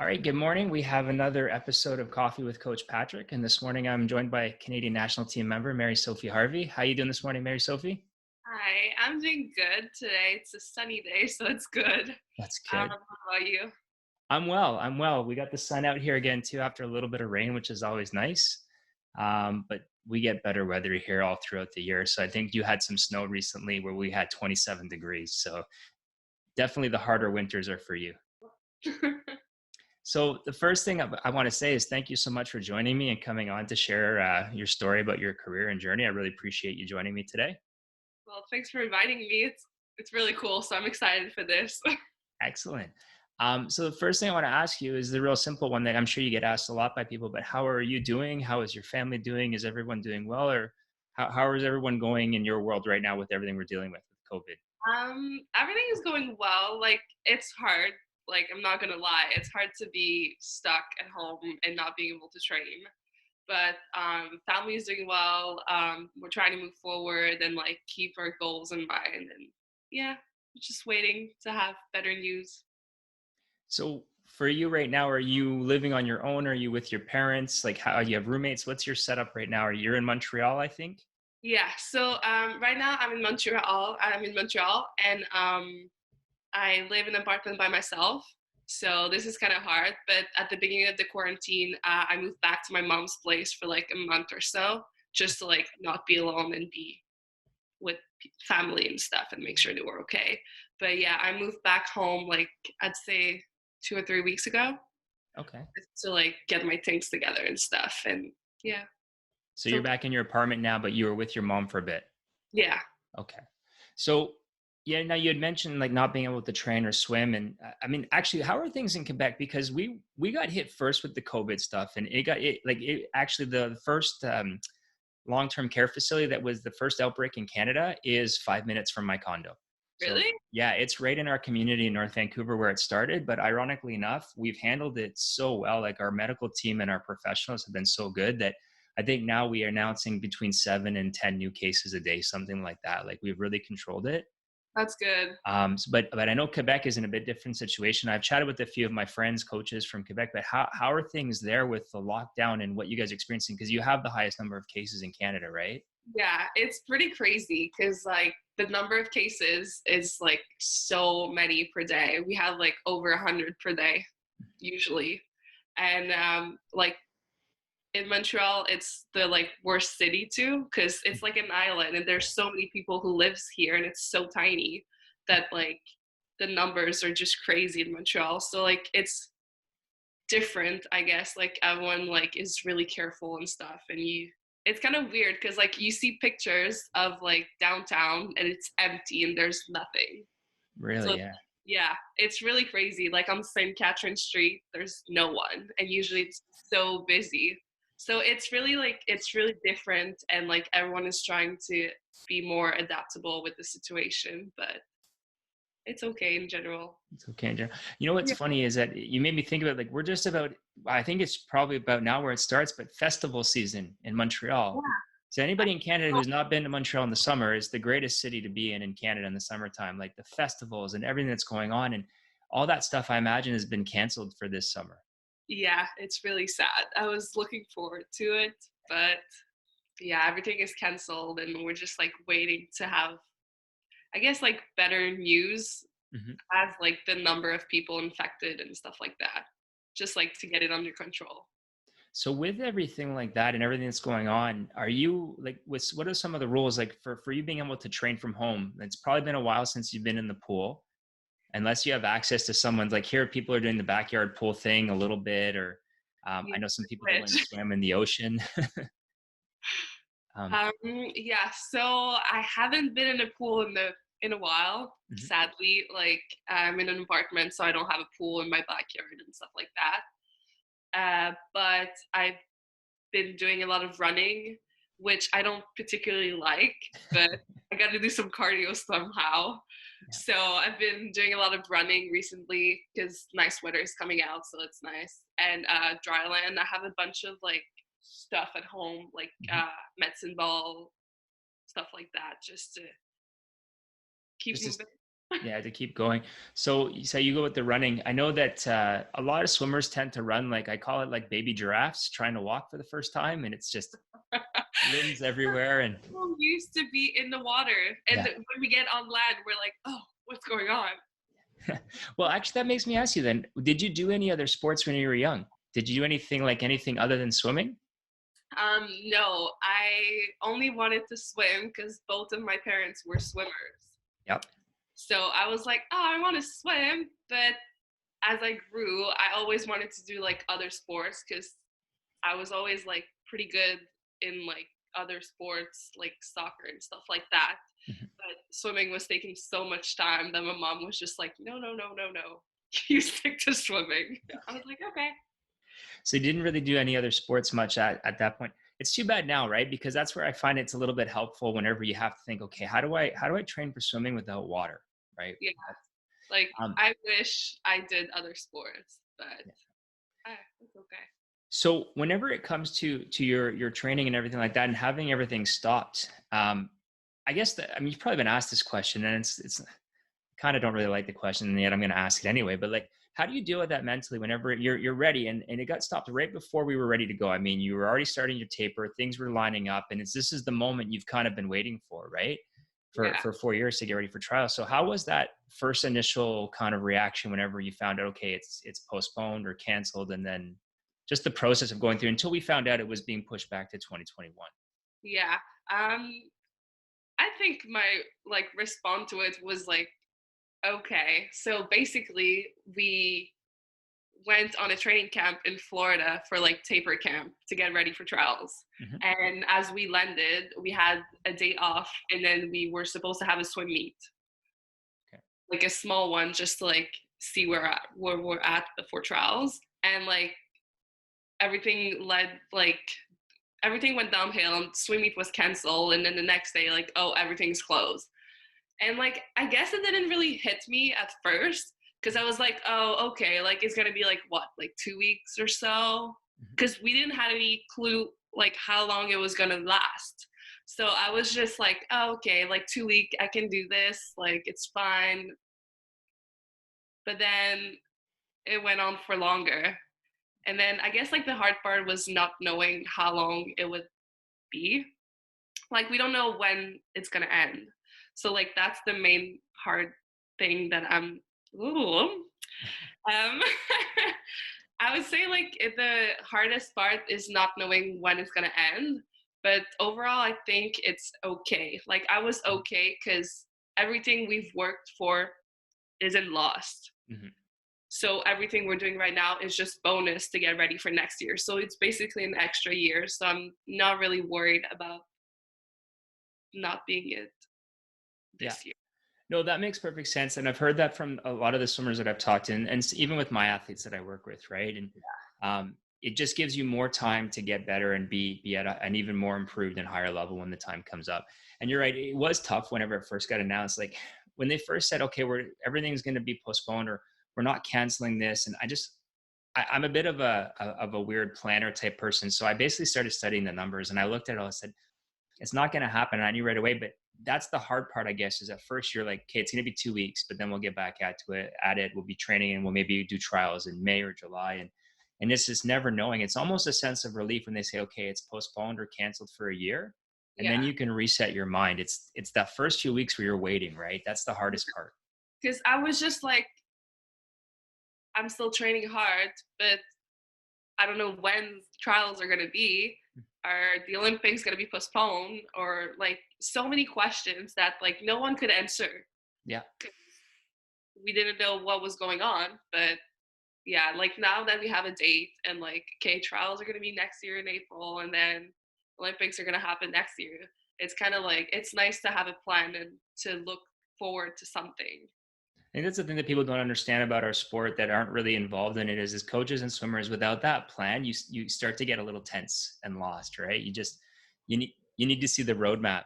All right, good morning. We have another episode of Coffee with Coach Patrick, and this morning I'm joined by Canadian national team member Mary-Sophie Harvey. How you doing this morning, Mary-Sophie? Hi, I'm doing good today. It's a sunny day, so it's good. That's good. How about you? I'm well. I'm well. We got the sun out here again too after a little bit of rain, which is always nice. But we get better weather here all throughout the year. So I think you had some snow recently where we had 27 degrees. So definitely the harder winters are for you. So the first thing I want to say is thank you so much for joining me and coming on to share your story about your career and journey. I really appreciate you joining me today. Well, thanks for inviting me. It's really cool, so I'm excited for this. Excellent. So the first thing I want to ask you is the real simple one that I'm sure you get asked a lot by people, but how are you doing? How is your family doing? Is everyone doing well? Or how is everyone going in your world right now with everything we're dealing with COVID? Everything is going well. Like it's hard. Like I'm not gonna lie, it's hard to be stuck at home and not being able to train. But family is doing well. We're trying to move forward and like keep our goals in mind. And yeah, just waiting to have better news. So for you right now, are you living on your own? Are you with your parents? Like how you have roommates? What's your setup right now? Are you in Montreal, I think? Yeah, so right now I'm in Montreal. And I live in an apartment by myself. So this is kind of hard. But at the beginning of the quarantine, I moved back to my mom's place for like a month or so, just to like not be alone and be with family and stuff and make sure they were okay. But yeah, I moved back home like I'd say 2 or 3 weeks ago Okay. to like get my things together and stuff. And yeah, So so you're back in your apartment now, but you were with your mom for a bit. yeah. Okay. So yeah, now you had mentioned like not being able to train or swim, and I mean, actually, how are things in Quebec? Because we got hit first with the COVID stuff, and it actually the first long-term care facility that was the first outbreak in Canada is 5 minutes from my condo. So Really? yeah, it's right in our community in North Vancouver where it started. But ironically enough, we've handled it so well. Like our medical team and our professionals have been so good that I think now we are announcing between 7 and 10 new cases a day, something like that. Like we've really controlled it. That's good. But I know Quebec is in a bit different situation. I've chatted with a few of my friends, coaches from Quebec, but how are things there with the lockdown and what you guys are experiencing? Because you have the highest number of cases in Canada, right? Yeah, it's pretty crazy because like the number of cases is like so many per day. We have like over 100 per day usually. And like in Montreal, it's the like worst city too because it's like an island and there's so many people who lives here and it's so tiny that like the numbers are just crazy in Montreal. So like it's different, I guess. Like everyone like is really careful and stuff, and it's kind of weird because like you see pictures of like downtown and it's empty and there's nothing. Really, So yeah. yeah, it's really crazy. Like on St. Catherine Street, there's no one, and usually it's so busy. So it's really different, and like everyone is trying to be more adaptable with the situation, but it's okay in general. It's okay, Andrew. You know what's Yeah. funny is that you made me think about like we're just about I think it's probably about now where it starts, but festival season in Montreal. So anybody in Canada who's not been to Montreal in the summer is the greatest city to be in Canada in the summertime. Like the festivals and everything that's going on and all that stuff I imagine has been canceled for this summer. Yeah, it's really sad. I was looking forward to it, but yeah, everything is canceled and we're just like waiting to have, I guess, like better news Mhm. as like the number of people infected and stuff like that, just like to get it under control. So with everything like that and everything that's going on, are you like what are some of the rules like for you being able to train from home? It's probably been a while since you've been in the pool. Unless you have access to someone's like here people are doing the backyard pool thing a little bit or I Yeah, know some people go and which swim in the ocean. um, yeah, so I haven't been in a pool in a while, mhm. sadly. Like I'm in an apartment, so I don't have a pool in my backyard and stuff like that. But I've been doing a lot of running, which I don't particularly like, but I got to do some cardio somehow. Yeah. So I've been doing a lot of running recently because nice weather is coming out, so it's nice. And dry land, I have a bunch of like stuff at home, like Mhm. medicine ball, stuff like that, just to keep Just to moving. Yeah, to keep going. So you say you go with the running. I know that a lot of swimmers tend to run like I call it like baby giraffes trying to walk for the first time, and it's just limbs everywhere. And So used to be in the water, and yeah. when we get on land, we're like, oh, what's going on? Well, actually, that makes me ask you then, did you do any other sports when you were young? Did you do anything other than swimming? No, I only wanted to swim because both of my parents were swimmers. Yep. So I was like, oh, I want to swim. But as I grew, I always wanted to do like other sports because I was always like pretty good in like other sports like soccer and stuff like that. Mhm. But swimming was taking so much time that my mom was just like, no, no, no, no, no. You stick to swimming. I was like, okay. So you didn't really do any other sports much at that point. It's too bad now, right? Because that's where I find it's a little bit helpful whenever you have to think, okay, how do I train for swimming without water, right? Yeah. Like Um, I wish I did other sports, but it's okay. so whenever it comes to your training and everything like that, and having everything stopped, I guess that I mean you've probably been asked this question, and it's kind of don't really like the question, and yet I'm going to ask it anyway. But like, how do you deal with that mentally whenever you're ready and it got stopped right before we were ready to go? I mean, you were already starting your taper, things were lining up, and this is the moment you've kind of been waiting for, right? Yeah. For 4 years to get ready for trials. So how was that first initial kind of reaction whenever you found out, okay, it's postponed or canceled, and then just the process of going through until we found out it was being pushed back to 2021? Yeah. Um, I think my like response to it was like, okay. So basically we went on a training camp in Florida for like taper camp to get ready for trials. Hmm. And as we landed, we had a day off and then we were supposed to have a swim meet, Okay. like a small one, just to like see where we're at before trials. And like everything led like everything went downhill and swim meet was canceled and then the next day like, oh, everything's closed. And like I guess it didn't really hit me at first because I was like, oh, okay, like it's gonna be like what, like 2 weeks or so, Hmm. because we didn't have any clue like how long it was gonna last. So I was just like, oh, okay, like 2 weeks, I can do this, like it's fine. But then it went on for longer. And then I guess like the hard part was not knowing how long it would be. Like we don't know when it's gonna end. So like that's the main hard thing that ooh. Um I would say like the hardest part is not knowing when it's gonna end. But overall I think it's okay. Like I was okay because everything we've worked for isn't lost. Hmm. So everything we're doing right now is just bonus to get ready for next year. So it's basically an extra year. So I'm not really worried about not being it Yeah. this year. No, that makes perfect sense. And I've heard that from a lot of the swimmers that I've talked to, and even with my athletes that I work with, right? And it just gives you more time to get better and be at an even more improved and higher level when the time comes up. And you're right, it was tough whenever it first got announced. Like when they first said, okay, everything's going to be postponed or we're not canceling this. And I'm a bit of a weird planner type person. So I basically started studying the numbers and I looked at it all. I said, it's not going to happen. And I knew right away, but that's the hard part, I guess, is at first you're like, okay, it's going to be 2 weeks, but then we'll get back at it. We'll be training and we'll maybe do trials in May or July. And it's just never knowing. It's almost a sense of relief when they say, okay, it's postponed or canceled for a year. And then Yeah. you can reset your mind. It's that first few weeks where you're waiting, right? That's the hardest part. Because I was just like, I'm still training hard, but I don't know when trials are going to be. Are the Olympics going to be postponed? Or like so many questions that like no one could answer. Yeah. We didn't know what was going on. But yeah, like now that we have a date and like, okay, trials are going to be next year in April and then Olympics are going to happen next year. It's kind of like, it's nice to have a plan and to look forward to something. I think that's the thing that people don't understand about our sport that aren't really involved in it is as coaches and swimmers, without that plan, you start to get a little tense and lost, right? You need to see the roadmap.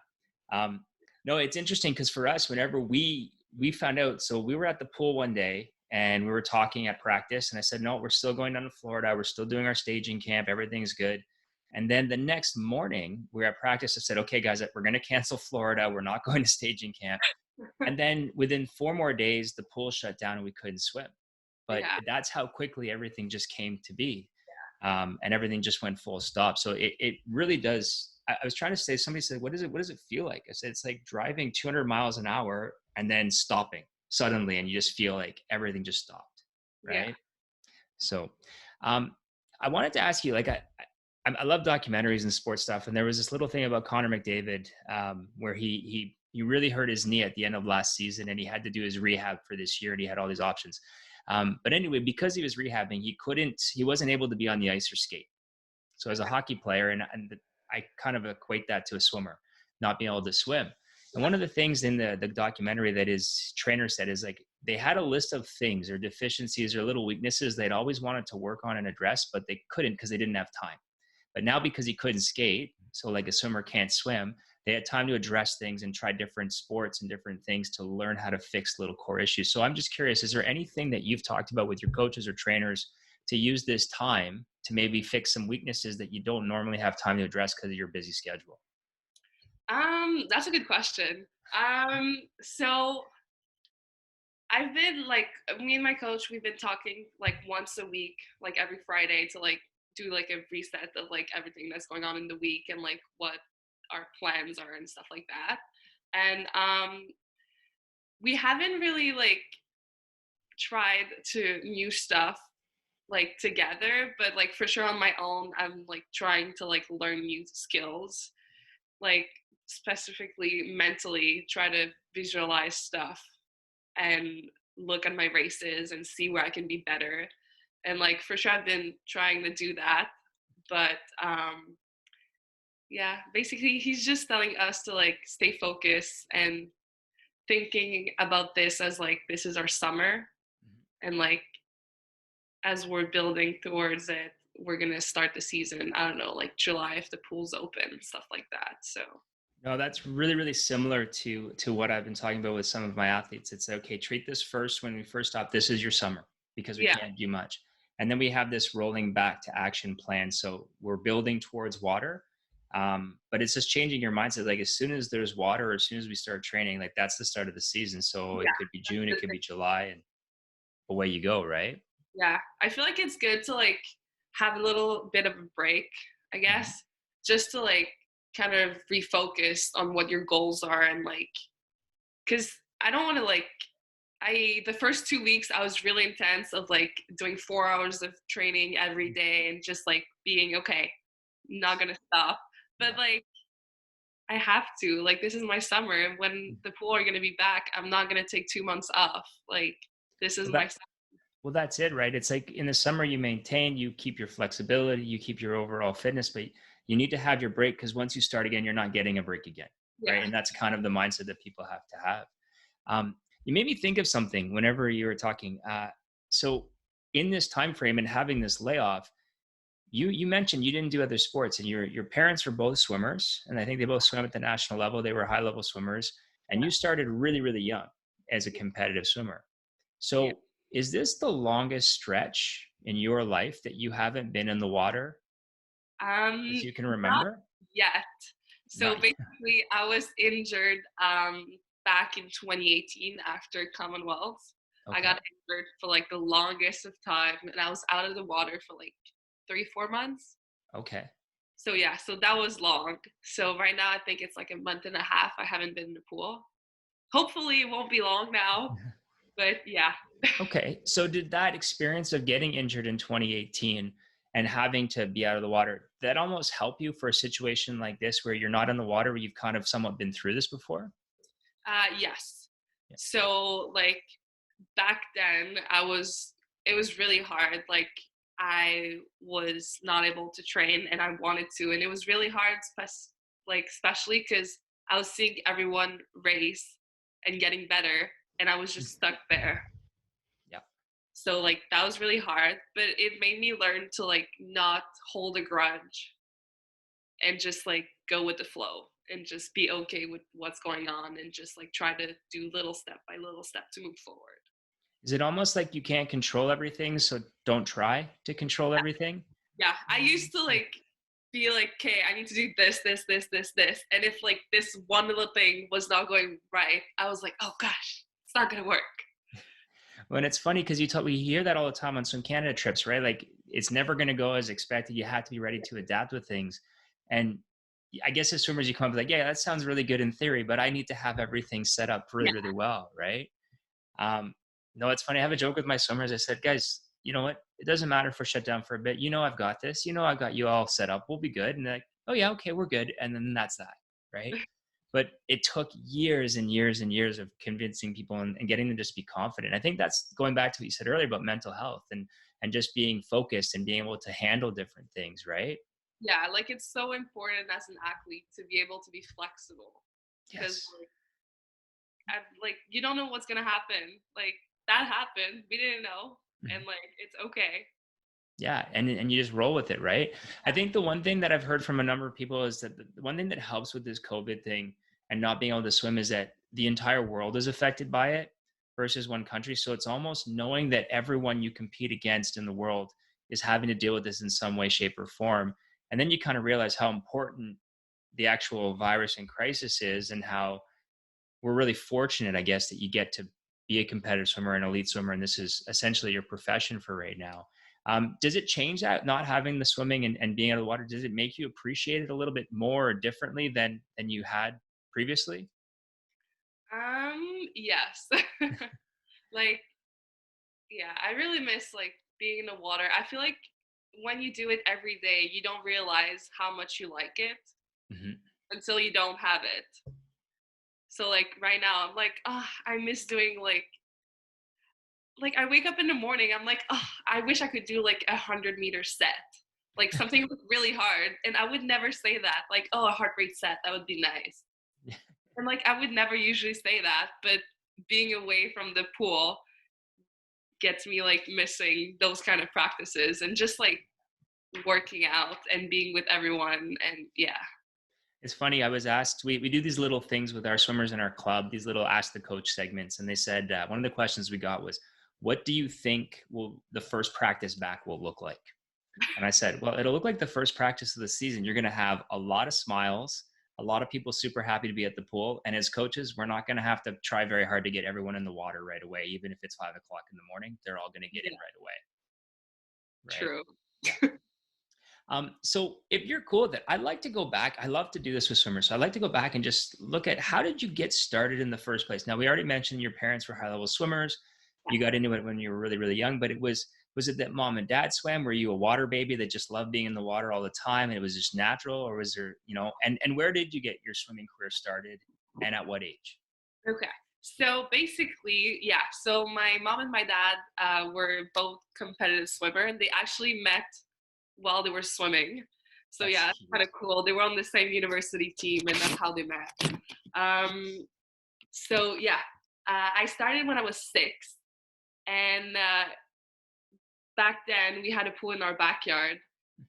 Um, no, it's interesting because for us, whenever we found out, so we were at the pool one day and we were talking at practice, and I said, no, we're still going down to Florida. We're still doing our staging camp. Everything's good. And then the next morning, we were at practice. I said, okay, guys, we're going to cancel Florida. We're not going to staging camp. And then within 4 more days, the pool shut down and we couldn't swim. But Yeah. that's how quickly everything just came to be. And everything just went full stop. So it really does. I was trying to say, somebody said, what does it feel like? I said, it's like driving 200 miles an hour and then stopping suddenly. And you just feel like everything just stopped. Yeah. Right. So I wanted to ask you, like, I love documentaries and sports stuff. And there was this little thing about Connor McDavid where he really hurt his knee at the end of last season and he had to do his rehab for this year and he had all these options. But anyway, because he was rehabbing, he wasn't able to be on the ice or skate. So as a hockey player, and I kind of equate that to a swimmer, not being able to swim. And one of the things in the documentary that his trainer said is like, they had a list of things or deficiencies or little weaknesses they'd always wanted to work on and address, but they couldn't because they didn't have time. But now because he couldn't skate, so like a swimmer can't swim, they had time to address things and try different sports and different things to learn how to fix little core issues. So I'm just curious, is there anything that you've talked about with your coaches or trainers to use this time to maybe fix some weaknesses that you don't normally have time to address because of your busy schedule? That's a good question. So I've been like, me and my coach, we've been talking like once a week, like every Friday, to like do like a reset of like everything that's going on in the week and like what our plans are and stuff like that. And we haven't really like tried to new stuff like together, but like for sure on my own, I'm like trying to like learn new skills, like specifically mentally try to visualize stuff and look at my races and see where I can be better. And like for sure I've been trying to do that. But yeah, basically he's just telling us to like stay focused and thinking about this as like this is our summer, and like as we're building towards it, we're gonna start the season, I don't know, like July if the pool's open and stuff like that. So No, that's really, really similar to what I've been talking about with some of my athletes. It's okay, treat this first when we first stop. This is your summer because we yeah, can't do much. And then we have this rolling back to action plan. So we're building towards water. But it's just changing your mindset. Like as soon as there's water, or as soon as we start training, like that's the start of the season. So it yeah, could be June, it that's could the be July, and away you go, right? Yeah, I feel like it's good to like have a little bit of a break, I Mhm. guess, just to like kind of refocus on what your goals are, and like, cuz I don't want to like the first 2 weeks I was really intense of like doing 4 hours of training every day and just like being okay, not going to stop. But Yeah. like I have to, like this is my summer. When the pool are going to be back, I'm not going to take 2 months off. Like this is Well, my that Well, that's it, right? It's like in the summer, you maintain, you keep your flexibility, you keep your overall fitness, but you need to have your break because once you start again, you're not getting a break again, right? yeah. And that's kind of the mindset that people have to have. You made me think of something whenever you were talking. So, in this time frame and having this layoff, you mentioned you didn't do other sports, and your parents were both swimmers, and I think they both swam at the national level. They were high level swimmers, and you started really, really young as a competitive swimmer. Yeah. So, is this the longest stretch in your life that you haven't been in the water as you can Not remember? yet. So Not yet. basically, I was injured back in 2018 after Commonwealth. I Okay. got injured for like the longest of time, and I was out of the water for like 3, 4 months. Okay. So yeah, so that was long. So right now, I think it's like a month and a half. I haven't been in the pool. Hopefully, it won't be long now. But yeah, Okay. So, did that experience of getting injured in 2018 and having to be out of the water, that almost help you for a situation like this where you're not in the water, where you've kind of somewhat been through this before? yes. Yeah. So like back then it was really hard. Like I was not able to train and I wanted to, and it was really hard, like especially because I was seeing everyone race and getting better, and I was just stuck there. Yeah. So like that was really hard, but it made me learn to like not hold a grudge and just like go with the flow and just be okay with what's going on and just like try to do little step by little step to move forward. Is it almost like you can't control everything, so don't try to control everything? Yeah, I used to like be like, okay, I need to do this, this, this, this, this. And if like this one little thing was not going right, I was like, oh gosh, it's not gonna work. Well, and it's funny because we hear that all the time on some Canada trips, right? Like it's never going to go as expected. You have to be ready to adapt with things. And I guess as swimmers, you come up like, yeah, that sounds really good in theory, but I need to have everything set up really, Yeah. really well, right? No, it's funny. I have a joke with my swimmers. I said, guys, you know what? It doesn't matter if we're shut down for a bit. You know, I've got this. You know, I've got you all set up. We'll be good. And they're like, oh yeah, okay, we're good. And then that's that, right? But it took years and years and years of convincing people and getting them to just be confident. I think that's going back to what you said earlier about mental health and just being focused and being able to handle different things, right? Yeah, like it's so important as an athlete to be able to be flexible because Yes. like you don't know what's gonna happen. Like that happened, we didn't know, Mhm. and like it's okay. Yeah, and you just roll with it, right? I think the one thing that I've heard from a number of people is that the one thing that helps with this COVID thing and not being able to swim is that the entire world is affected by it versus one country. So it's almost knowing that everyone you compete against in the world is having to deal with this in some way, shape, or form. And then you kind of realize how important the actual virus and crisis is and how we're really fortunate, I guess, that you get to be a competitive swimmer, an elite swimmer, and this is essentially your profession for right now. Does it change that not having the swimming and being out of the water? Does it make you appreciate it a little bit more or differently than you had previously? Yes. Like, yeah, I really miss like being in the water. I feel like when you do it every day, you don't realize how much you like it Hmm. until you don't have it. So like right now, I'm like, oh, I miss doing like I wake up in the morning, I'm like, oh, I wish I could do like 100-meter set, like something really hard. And I would never say that, like, oh, a heart rate set, that would be nice. And like I would never usually say that, but being away from the pool gets me like missing those kind of practices and just like working out and being with everyone. And yeah. It's funny. I was asked, we do these little things with our swimmers in our club, these little ask the coach segments. And they said, one of the questions we got was, what do you think will the first practice back will look like? And I said, well, it'll look like the first practice of the season. You're going to have a lot of smiles, a lot of people super happy to be at the pool. And as coaches, we're not going to have to try very hard to get everyone in the water right away. Even if it's 5 o'clock in the morning, they're all going to get in Yeah, right away. Right. true. Yeah. So if you're cool with it, I'd like to go back. I love to do this with swimmers. So I'd like to go back and just look at how did you get started in the first place? Now we already mentioned your parents were high level swimmers. You got into it when you were really, really young, but was it that mom and dad swam? Were you a water baby that just loved being in the water all the time and it was just natural? Or was there, and where did you get your swimming career started and at what age? Okay. So basically, yeah. So my mom and my dad were both competitive swimmer, and they actually met while they were swimming. So That's yeah, it's kind cute. of cool. They were on the same university team, and that's how they met. Um, so yeah, I started when I was 6, and back then we had a pool in our backyard,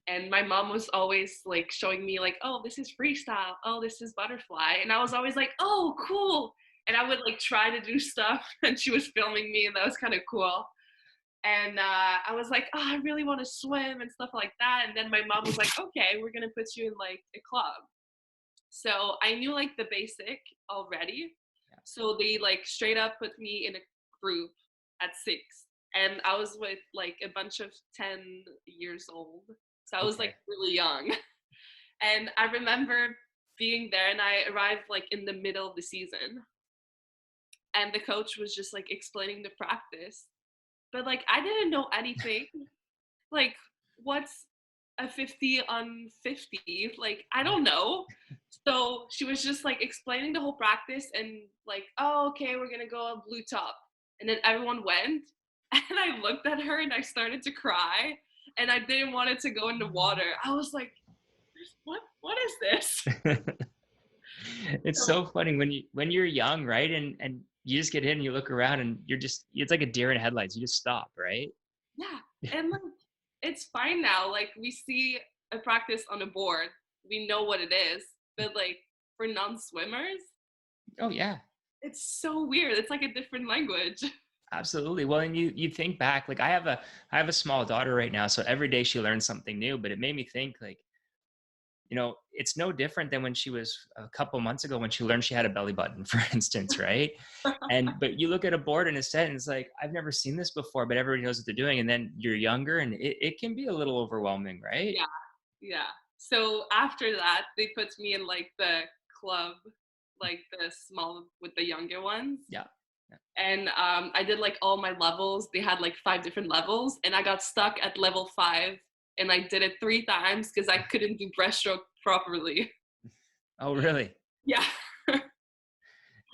and my mom was always like showing me like, oh, this is freestyle, oh, this is butterfly, and I was always like, oh, cool. And I would like try to do stuff and she was filming me, and that was kind of cool. And I was like, oh, I really want to swim and stuff like that. And then my mom was like, okay, we're gonna put you in like a club. So I knew like the basic already. Yeah. So they like straight up put me in a group at 6. And I was with like a bunch of 10 years old. So I was like Okay. really young. And I remember being there, and I arrived like in the middle of the season. And the coach was just like explaining the practice. But like I didn't know anything. Like, what's a 50 on 50? Like, I don't know. So she was just like explaining the whole practice and like, oh, okay, we're gonna go a blue top. And then everyone went. And I looked at her and I started to cry. And I didn't want it to go in the water. I was like, what is this? It's So, so funny when you're young, right? And you just get in and you look around and it's like a deer in headlights. You just stop, right? yeah. And like it's fine now. Like we see a practice on a board. We know what it is. But like for non-swimmers, Oh yeah. it's so weird. It's like a different language. Absolutely. Well, and you think back, like I have a small daughter right now, so every day she learns something new, but it made me think like it's no different than when she was a couple months ago when she learned she had a belly button, for instance, right? But you look at a board and a set and it's like, I've never seen this before, but everybody knows what they're doing. And then you're younger and it can be a little overwhelming, right? Yeah, yeah. So after that, they put me in like the club, like the small with the younger ones. Yeah. Yeah. And I did like all my levels. They had like 5 different levels, and I got stuck at level 5, and I did it 3 times because I couldn't do breaststroke properly. Oh, really? Yeah.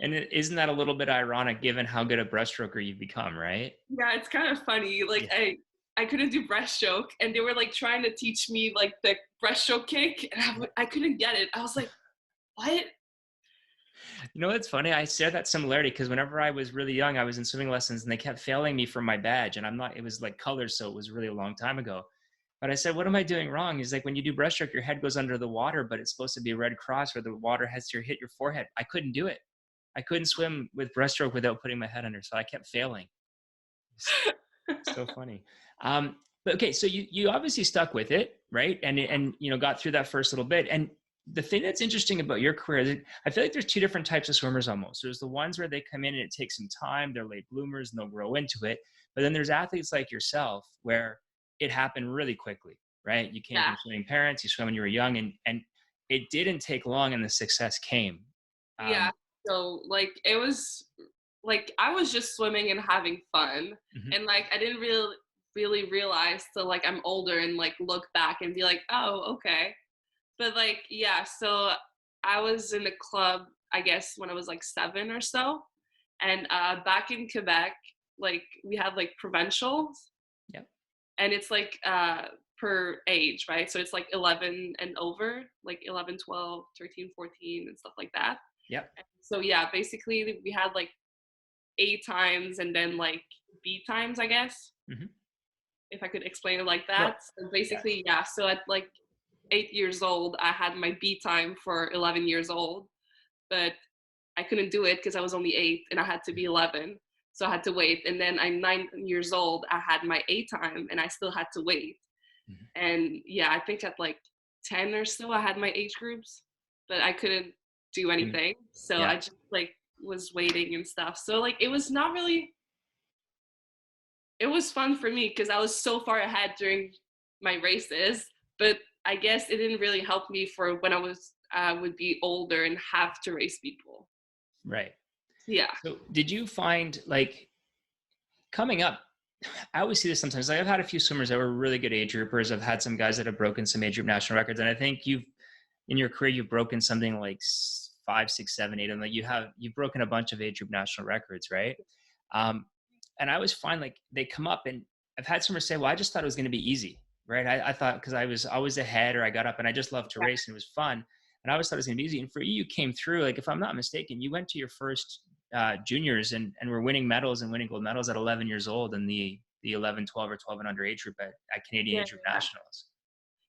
And isn't that a little bit ironic given how good a breaststroker you've become, right? Yeah, it's kind of funny. Like Yeah. I couldn't do breaststroke, and they were like trying to teach me like the breaststroke kick, and I couldn't get it. I was like, what? It's funny. I share that similarity because whenever I was really young, I was in swimming lessons and they kept failing me for my badge. And it was like colors. So it was really a long time ago. But I said, what am I doing wrong? He's like, when you do breaststroke, your head goes under the water, but it's supposed to be a red cross where the water has to hit your forehead. I couldn't do it. I couldn't swim with breaststroke without putting my head under. So I kept failing. So funny. But okay. So you obviously stuck with it, right? And got through that first little bit. And the thing that's interesting about your career is I feel like there's 2 different types of swimmers almost. There's the ones where they come in and it takes some time, they're late bloomers and they'll grow into it. But then there's athletes like yourself where it happened really quickly, right? You came from swimming parents, you swam when you were young, and it didn't take long and the success came. Yeah. So like it was like I was just swimming and having fun. Mm-hmm. And like I didn't really realize till like I'm older and like look back and be like, oh, okay. But like, yeah, so I was in a club, I guess, when I was like 7 or so. And back in Quebec, like we had like provincials. Yep. And it's like per age, right? So it's like 11 and over, like 11, 12, 13, 14 and stuff like that. Yep. And so yeah, basically we had like A times and then like B times, I guess. Mm-hmm. If I could explain it like that. No. So basically, yeah. So at like 8 years old, I had my B time for 11 years old, but I couldn't do it because I was only 8 and I had to be 11. So I had to wait. And then I'm 9 years old, I had my A time and I still had to wait. Mm-hmm. And yeah, I think at like 10 or so, I had my age groups, but I couldn't do anything. Mm-hmm. So I just like was waiting and stuff. So like, it was not really, it was fun for me because I was so far ahead during my races, but I guess it didn't really help me for when I would be older and have to race people. Right. Yeah. So did you find like coming up, I always see this sometimes, like I've had a few swimmers that were really good age groupers. I've had some guys that have broken some age group national records. And I think in your career, you've broken something like 5, 6, 7, 8 of them. Like you've broken a bunch of age group national records, right? And I always find like they come up and I've had swimmers say, well, I just thought it was going to be easy. Right. I thought because I was always ahead or I got up and I just loved to race and it was fun. And I always thought it was going to be easy. And for you came through, like, if I'm not mistaken, you went to your first juniors and were winning medals and winning gold medals at 11 years old in the 11, 12 or 12 and under age group at Canadian age group nationals.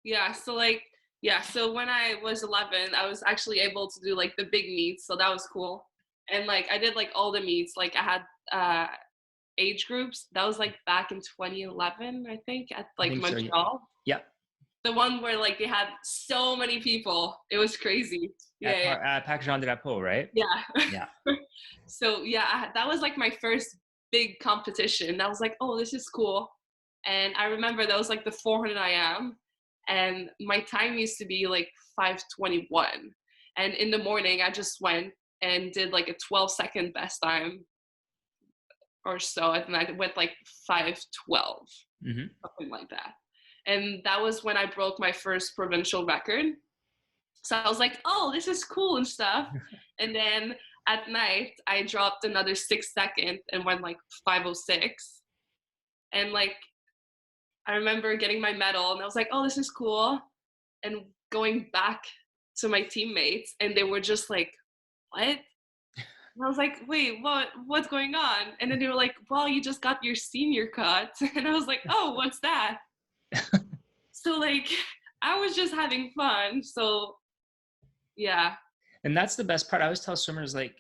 Yeah. So like, yeah. So when I was 11, I was actually able to do like the big meets. So that was cool. And like, I did like all the meets, like I had, age groups. That was like back in 2011, I think, at like Montreal. So, yeah. The one where like they had so many people. It was crazy. At Pac Jean Drapeau, right? Yeah. Yeah. So yeah, that was like my first big competition. I was like, oh, this is cool. And I remember that was like the 400 IM, and my time used to be like 5:21. And in the morning, I just went and did like a 12-second best time or so, and I went like 5:12, something like that. And that was when I broke my first provincial record. So I was like, oh, this is cool and stuff. And then at night, I dropped another 6 seconds and went like 5:06. And like, I remember getting my medal and I was like, oh, this is cool. And going back to my teammates and they were just like, what? And I was like, wait, what's going on? And then they were like, well, you just got your senior cut. And I was like, oh, what's that? So like, I was just having fun. So yeah. And that's the best part. I always tell swimmers, like,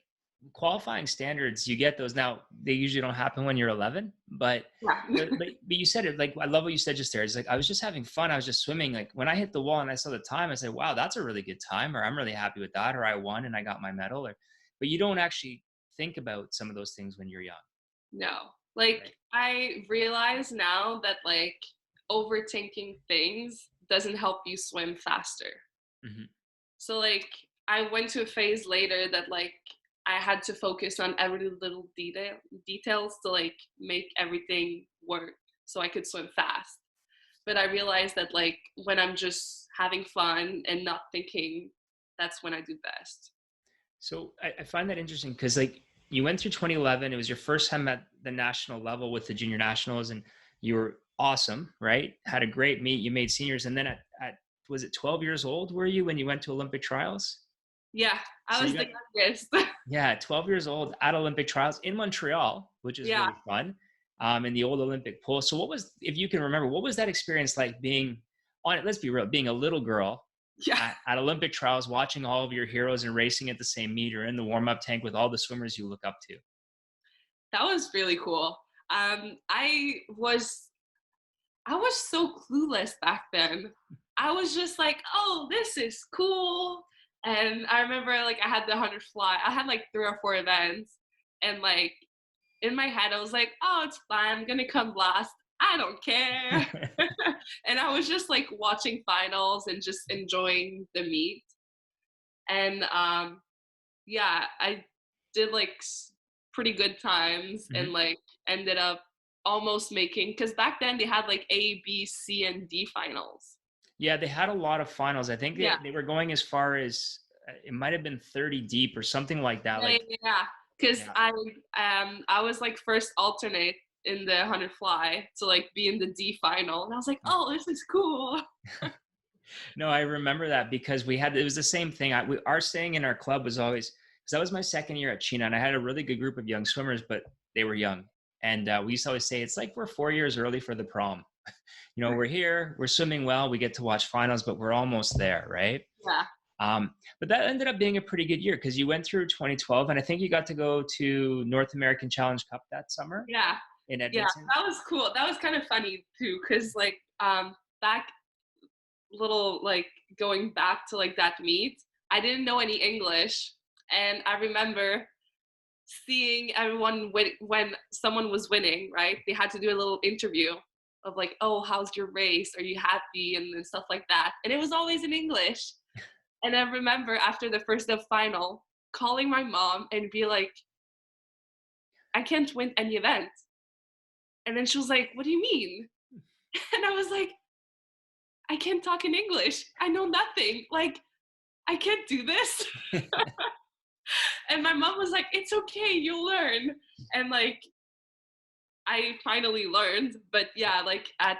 qualifying standards, you get those. Now, they usually don't happen when you're 11, but Yeah. you said it, like, I love what you said just there. It's like, I was just having fun. I was just swimming. Like, when I hit the wall and I saw the time, I said, wow, that's a really good time, or I'm really happy with that, or I won and I got my medal. Or, but you don't actually think about some of those things when you're young, No. Like, right? I realize now that like overthinking things doesn't help you swim faster. Hmm. So like I went to a phase later that like I had to focus on every little details to like make everything work so I could swim fast. But I realized that like when I'm just having fun and not thinking, that's when I do best. So I find that interesting because, like, you went through 2011. It was your first time at the national level with the junior nationals, and you were awesome, right? Had a great meet. You made seniors, and then at was it 12 years old were you when you went to Olympic trials? Yeah, I So you was got, the youngest. yeah, 12 years old at Olympic trials in Montreal, which is Yeah. really fun, in the old Olympic pool. So what was, if you can remember, what was that experience like being on it? Let's be real, being a little girl Yeah. at Olympic trials, watching all of your heroes and racing at the same meet or in the warm up tank with all the swimmers you look up to. That was really cool. I was so clueless back then. I was just like, oh, this is cool. And I remember like I had the 100 fly. I had like 3 or 4 events. And like in my head, I was like, oh, it's fine. I'm going to come last. I don't care. And I was just like watching finals and just enjoying the meet. And yeah, I did like pretty good times and Mhm. like ended up almost making, because back then they had like A, B, C, and D finals. Yeah, they had a lot of finals. I think Yeah, they were going as far as it might have been 30 deep or something like that. yeah, yeah, Like, yeah. Because yeah. I was like first alternate in the 100 fly to like be in the D final, and I was like, oh, this is cool. No, I remember that because we had, it was the same thing. Our saying in our club was always, because that was my second year at China and I had a really good group of young swimmers, but they were young. And we used to always say, it's like we're 4 years early for the prom. We're here, we're swimming well, we get to watch finals, but we're almost there, right? Yeah, Um, but that ended up being a pretty good year because you went through 2012 and I think you got to go to North American Challenge Cup that summer yeah, in yeah. Edmonton. That was cool. That was kind of funny too, because like back little like going back to like that meet, I didn't know any English, and I remember seeing everyone when someone was winning, right? They had to do a little interview of like, oh, how's your race? Are you happy? And stuff like that. And it was always in English. And I remember after the first of final, calling my mom and be like, I can't win any event. And then she was like, what do you mean? And I was like, I can't talk in English. I know nothing. Like, I can't do this. And my mom was like, it's okay, you'll learn. And like I finally learned, but yeah, like at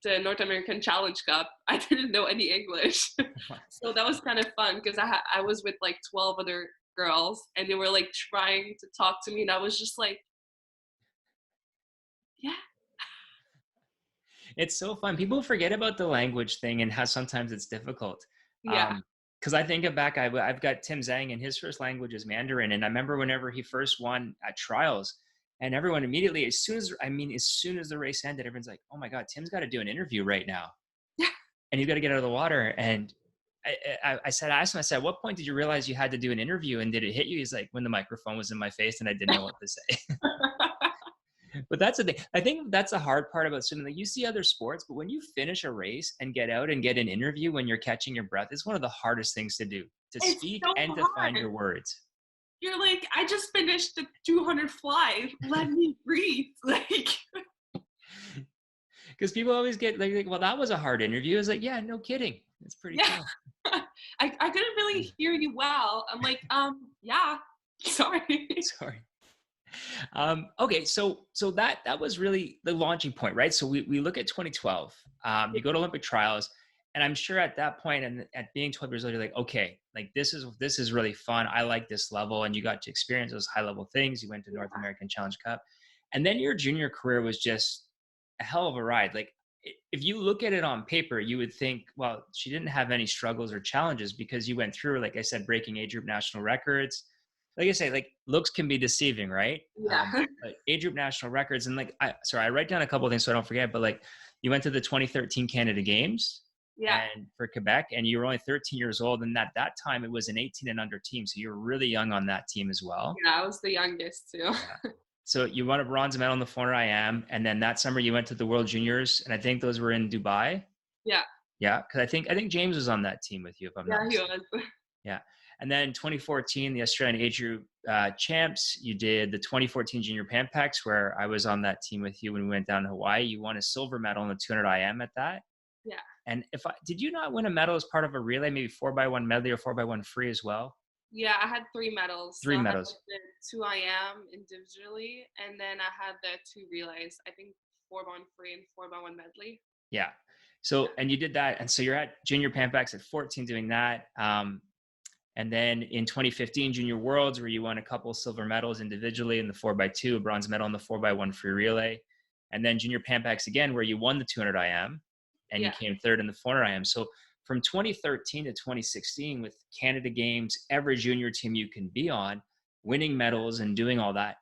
the North American Challenge Cup, I didn't know any English. So that was kind of fun because I was with like 12 other girls and they were like trying to talk to me and I was just like, yeah, It's so fun. People forget about the language thing and how sometimes it's difficult. yeah, Because I think back, I've got Tim Zhang, and his first language is Mandarin. And I remember whenever he first won at trials, and everyone immediately, as soon as the race ended, everyone's like, "Oh my God, Tim's got to do an interview right now, yeah. and he's got to get out of the water." And I asked him, I said, "At what point did you realize you had to do an interview, and did it hit you?" He's like, "When the microphone was in my face, and I didn't know what to say." But that's the thing. I think that's the hard part about swimming. Like, you see other sports, but when you finish a race and get out and get an interview when you're catching your breath, it's one of the hardest things to do, to It's speak so and to find hard. your words. You're like, I just finished the 200 fly. Let me breathe. Like, Because people always get like, well, that was a hard interview. It's like, yeah, no kidding. It's pretty yeah. cool. I couldn't really hear you well. I'm like, yeah, sorry. Sorry. Okay, so that was really the launching point, right? So we look at 2012. You go to Olympic trials, and I'm sure at that point, and at being 12 years old, you're like, okay, like this is really fun. I like this level, and you got to experience those high level things. You went to North American Challenge Cup, and then your junior career was just a hell of a ride. Like, if you look at it on paper, you would think, well, she didn't have any struggles or challenges because you went through, like I said, breaking age group national records, like I say, like looks can be deceiving, right? Yeah. But age group national records, and like, I write down a couple of things so I don't forget. But like, you went to the 2013 Canada Games, Yeah. and for Quebec, and you were only 13 years old, and at that time it was an 18 and under team, so you were really young on that team as well. Yeah, I was the youngest too. Yeah. So you won a bronze medal in the 400 IM, and then that summer you went to the World Juniors, and I think those were in Dubai. Yeah. Yeah, because I think James was on that team with you, if I'm not Yeah, he mistaken. was. Yeah. And then 2014, the Australian age group champs, you did the 2014 Junior Pan Packs, where I was on that team with you when we went down to Hawaii. You won a silver medal in the 200 IM at that. Yeah. And did you not win a medal as part of a relay, maybe 4x1 medley or 4x1 free as well? Yeah, I had 3 medals. So Three I had medals. like the 2 IM individually, and then I had the 2 relays. I think 4x1 free and 4x1 medley. Yeah. So, and you did that. And so you're at Junior Pan Packs at 14 doing that. And then in 2015 Junior Worlds, where you won a couple silver medals individually in the 4x2, a bronze medal in the 4x1 free relay. And then Junior Pan Packs again, where you won the 200 IM and you Yeah. came third in the 400 IM. So from 2013 to 2016, with Canada Games, every junior team you can be on, winning medals and doing all that,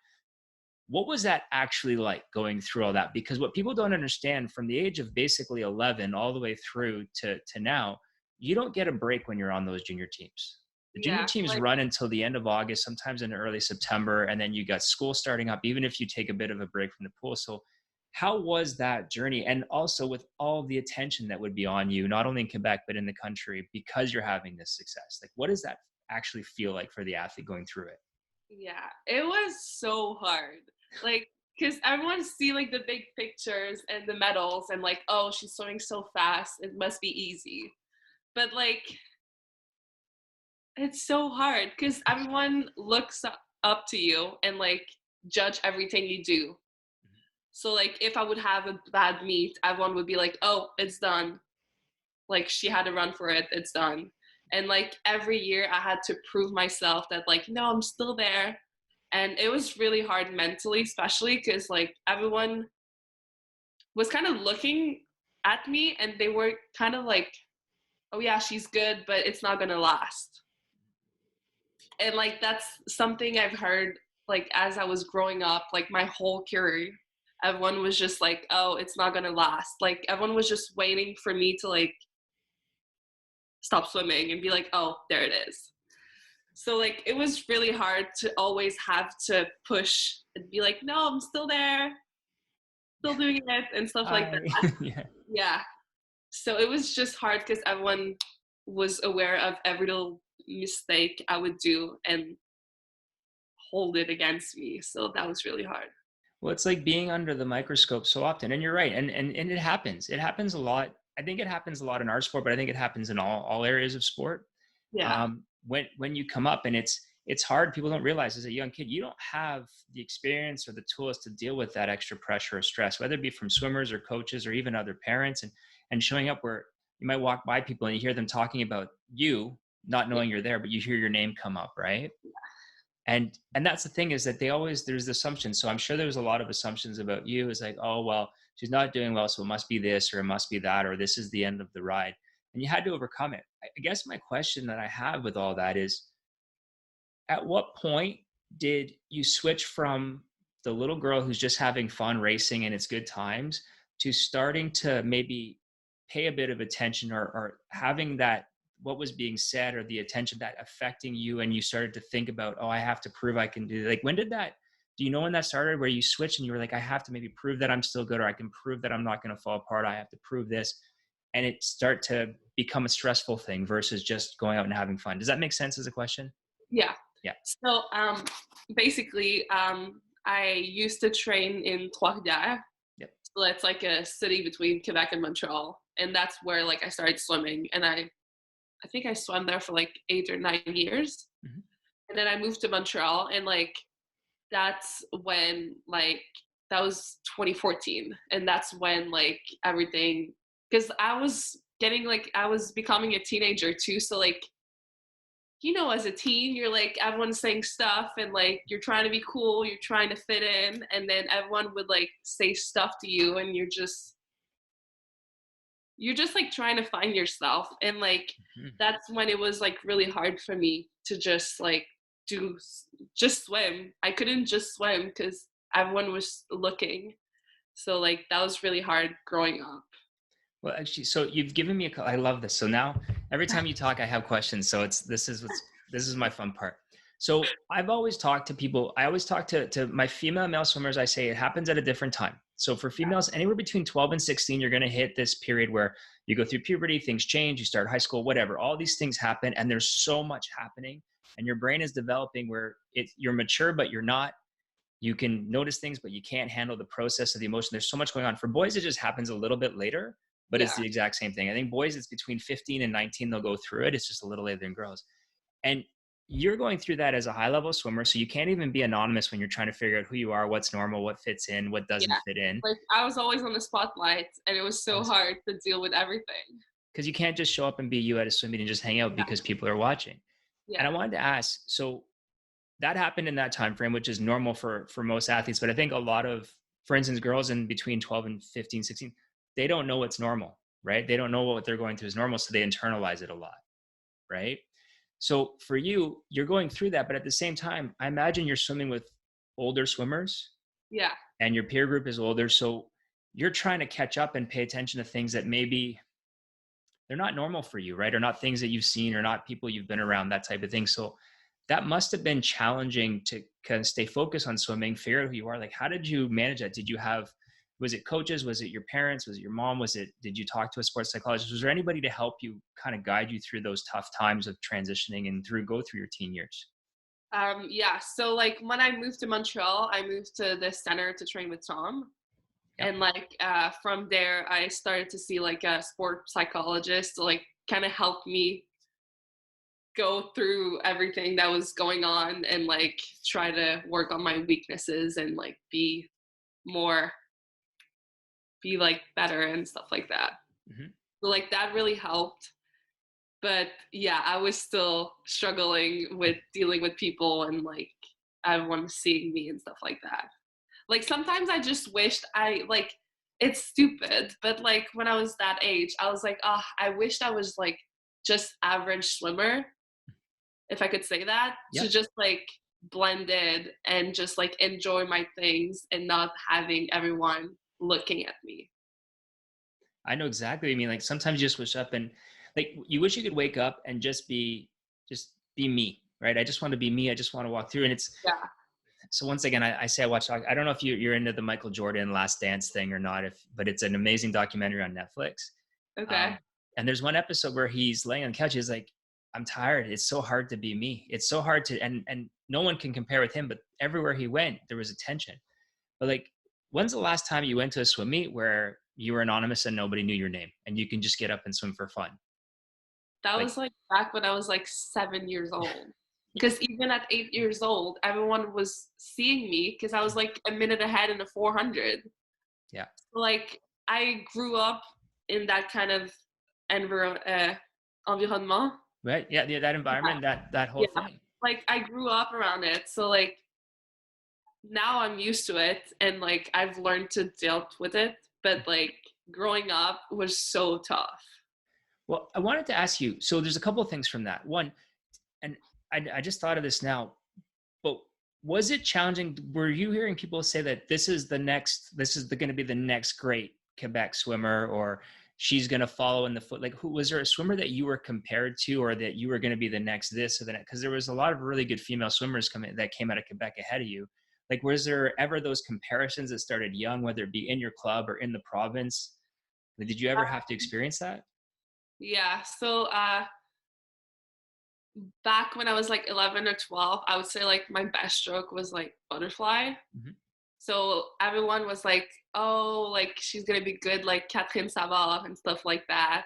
what was that actually like going through all that? Because what people don't understand, from the age of basically 11 all the way through to now, you don't get a break when you're on those junior teams. The junior Yeah. teams Like, run until the end of August, sometimes into early September, and then you got school starting up, even if you take a bit of a break from the pool. So how was that journey? And also with all the attention that would be on you, not only in Quebec, but in the country, because you're having this success. Like, what does that actually feel like for the athlete going through it? yeah, it was so hard. Like, because everyone see like the big pictures and the medals and like, oh, she's swimming so fast, it must be easy. But like, it's so hard because everyone looks up to you and like judge everything you do. So like, if I would have a bad meet, everyone would be like, oh, it's done. Like, she had to run for it, it's done. And like every year I had to prove myself that like, no, I'm still there. And it was really hard mentally, especially because like everyone was kind of looking at me and they were kind of like, oh yeah, she's good, but it's not gonna last. And like that's something I've heard like as I was growing up, like my whole career. Everyone was just like, oh, it's not gonna last. Like everyone was just waiting for me to like stop swimming and be like, oh, there it is. So like it was really hard to always have to push and be like, no, I'm still there, still doing it and stuff like Hi. that. Yeah. Yeah. So it was just hard because everyone was aware of every little mistake I would do and hold it against me. So that was really hard. Well, it's like being under the microscope so often. And you're right. And it happens. It happens a lot. I think it happens a lot in our sport, but I think it happens in all areas of sport. Yeah. When you come up, and it's hard. People don't realize, as a young kid, you don't have the experience or the tools to deal with that extra pressure or stress, whether it be from swimmers or coaches or even other parents, and showing up where you might walk by people and you hear them talking about you, not Yeah. knowing you're there, but you hear your name come up, right? And that's the thing, is that there's the assumption. So I'm sure there was a lot of assumptions about you. It's like, oh well, she's not doing well, so it must be this or it must be that, or this is the end of the ride. And you had to overcome it. I guess my question that I have with all that is, at what point did you switch from the little girl who's just having fun racing and it's good times, to starting to maybe pay a bit of attention, or having that, what was being said, or the attention that affecting you, and you started to think about, oh, I have to prove I can do, like, when did that, do you know when that started, where you switched and you were like, I have to maybe prove that I'm still good, or I can prove that I'm not going to fall apart, I have to prove this, and it start to become a stressful thing versus just going out and having fun? Does that make sense as a question? Yeah. Yeah. So basically, I used to train in Trois-Rivières. Yep. So it's like a city between Quebec and Montreal. And that's where like I started swimming. And I think I swam there for like 8 or 9 years. Mm-hmm. And then I moved to Montreal, and like that's when like that was 2014. And that's when like everything, because I was becoming a teenager too. So like, you know, as a teen, you're like, everyone's saying stuff and like, you're trying to be cool, you're trying to fit in. And then everyone would like say stuff to you and you're just like trying to find yourself. And like, Mm-hmm. that's when it was like really hard for me to just like do just swim. I couldn't just swim because everyone was looking. So like that was really hard growing up. Well, actually, so you've given me I love this. So now every time you talk, I have questions. So this is my fun part. So I've always talked to people. I always talk to my female male swimmers. I say it happens at a different time. So for females, anywhere between 12 and 16, you're going to hit this period where you go through puberty, things change, you start high school, whatever. All these things happen, and there's so much happening, and your brain is developing where you're mature, but you're not. You can notice things, but you can't handle the process of the emotion. There's so much going on. For boys, it just happens a little bit later, but it's Yeah. the exact same thing. I think boys, it's between 15 and 19, they'll go through it. It's just a little later than girls. And you're going through that as a high level swimmer. So you can't even be anonymous when you're trying to figure out who you are, what's normal, what fits in, what doesn't Yeah. fit in. Like I was always on the spotlight and it was so hard to deal with everything. Because you can't just show up and be you at a swim meet and just hang out because people are watching. And I Yeah. wanted to ask, so that happened in that time frame, which is normal for most athletes. But I think a lot of, for instance, girls in between 12 and 15, 16, they don't know what's normal, right? They don't know what they're going through is normal. So they internalize it a lot, right? So for you, you're going through that. But at the same time, I imagine you're swimming with older swimmers Yeah. and your peer group is older. So you're trying to catch up and pay attention to things that maybe they're not normal for you, right? Or not things that you've seen or not people you've been around, that type of thing. So that must have been challenging to kind of stay focused on swimming, figure out who you are. Like, how did you manage that? Did you have, was it coaches? Was it your parents? Was it your mom? Did you talk to a sports psychologist? Was there anybody to help you kind of guide you through those tough times of transitioning and go through your teen years? Yeah. So like when I moved to Montreal, I moved to the center to train with Tom. Yeah. And like from there, I started to see like a sport psychologist to like kind of help me go through everything that was going on and like try to work on my weaknesses and like be like better and stuff like that. Mm-hmm. So like that really helped. But yeah, I was still struggling with dealing with people and like everyone seeing me and stuff like that. Like sometimes I just wished it's stupid, but like when I was that age, I was like, oh, I wished I was like just average swimmer, if I could say that, Yeah. to just like blend in and just like enjoy my things and not having everyone looking at me. I know exactly what you mean. Like sometimes you just wish up and like you wish you could wake up and just be me, right? I just want to be me. I just want to walk through. And it's, Yeah. so once again, I say I watch, I don't know if you're into the Michael Jordan Last Dance thing or not, but it's an amazing documentary on Netflix. Okay. And there's one episode where he's laying on the couch. He's like, I'm tired. It's so hard to be me. It's so hard to, and no one can compare with him, but everywhere he went, there was attention. But like, when's the last time you went to a swim meet where you were anonymous and nobody knew your name and you can just get up and swim for fun? That Like, was like back when I was like 7 years old. Because even at 8 years old, everyone was seeing me because I was like a minute ahead in the 400. yeah. So, like I grew up in that kind of environment. Right. Yeah. Yeah. That environment, that whole Yeah. thing. Like I grew up around it. So like now I'm used to it and like I've learned to deal with it. But like growing up was so tough. Well, I wanted to ask you, so there's a couple of things from that. One, and I just thought of this now, but was it challenging? Were you hearing people say that this is going to be the next great Quebec swimmer, or she's going to follow in the foot? Like, who was there a swimmer that you were compared to, or that you were going to be the next this or the next? Because there was a lot of really good female swimmers that came out of Quebec ahead of you. Like, was there ever those comparisons that started young, whether it be in your club or in the province? Like, did you ever have to experience that? Yeah. So back when I was like 11 or 12, I would say like my best stroke was like butterfly. Mm-hmm. So everyone was like, oh, like she's going to be good like Catherine Savard and stuff like that.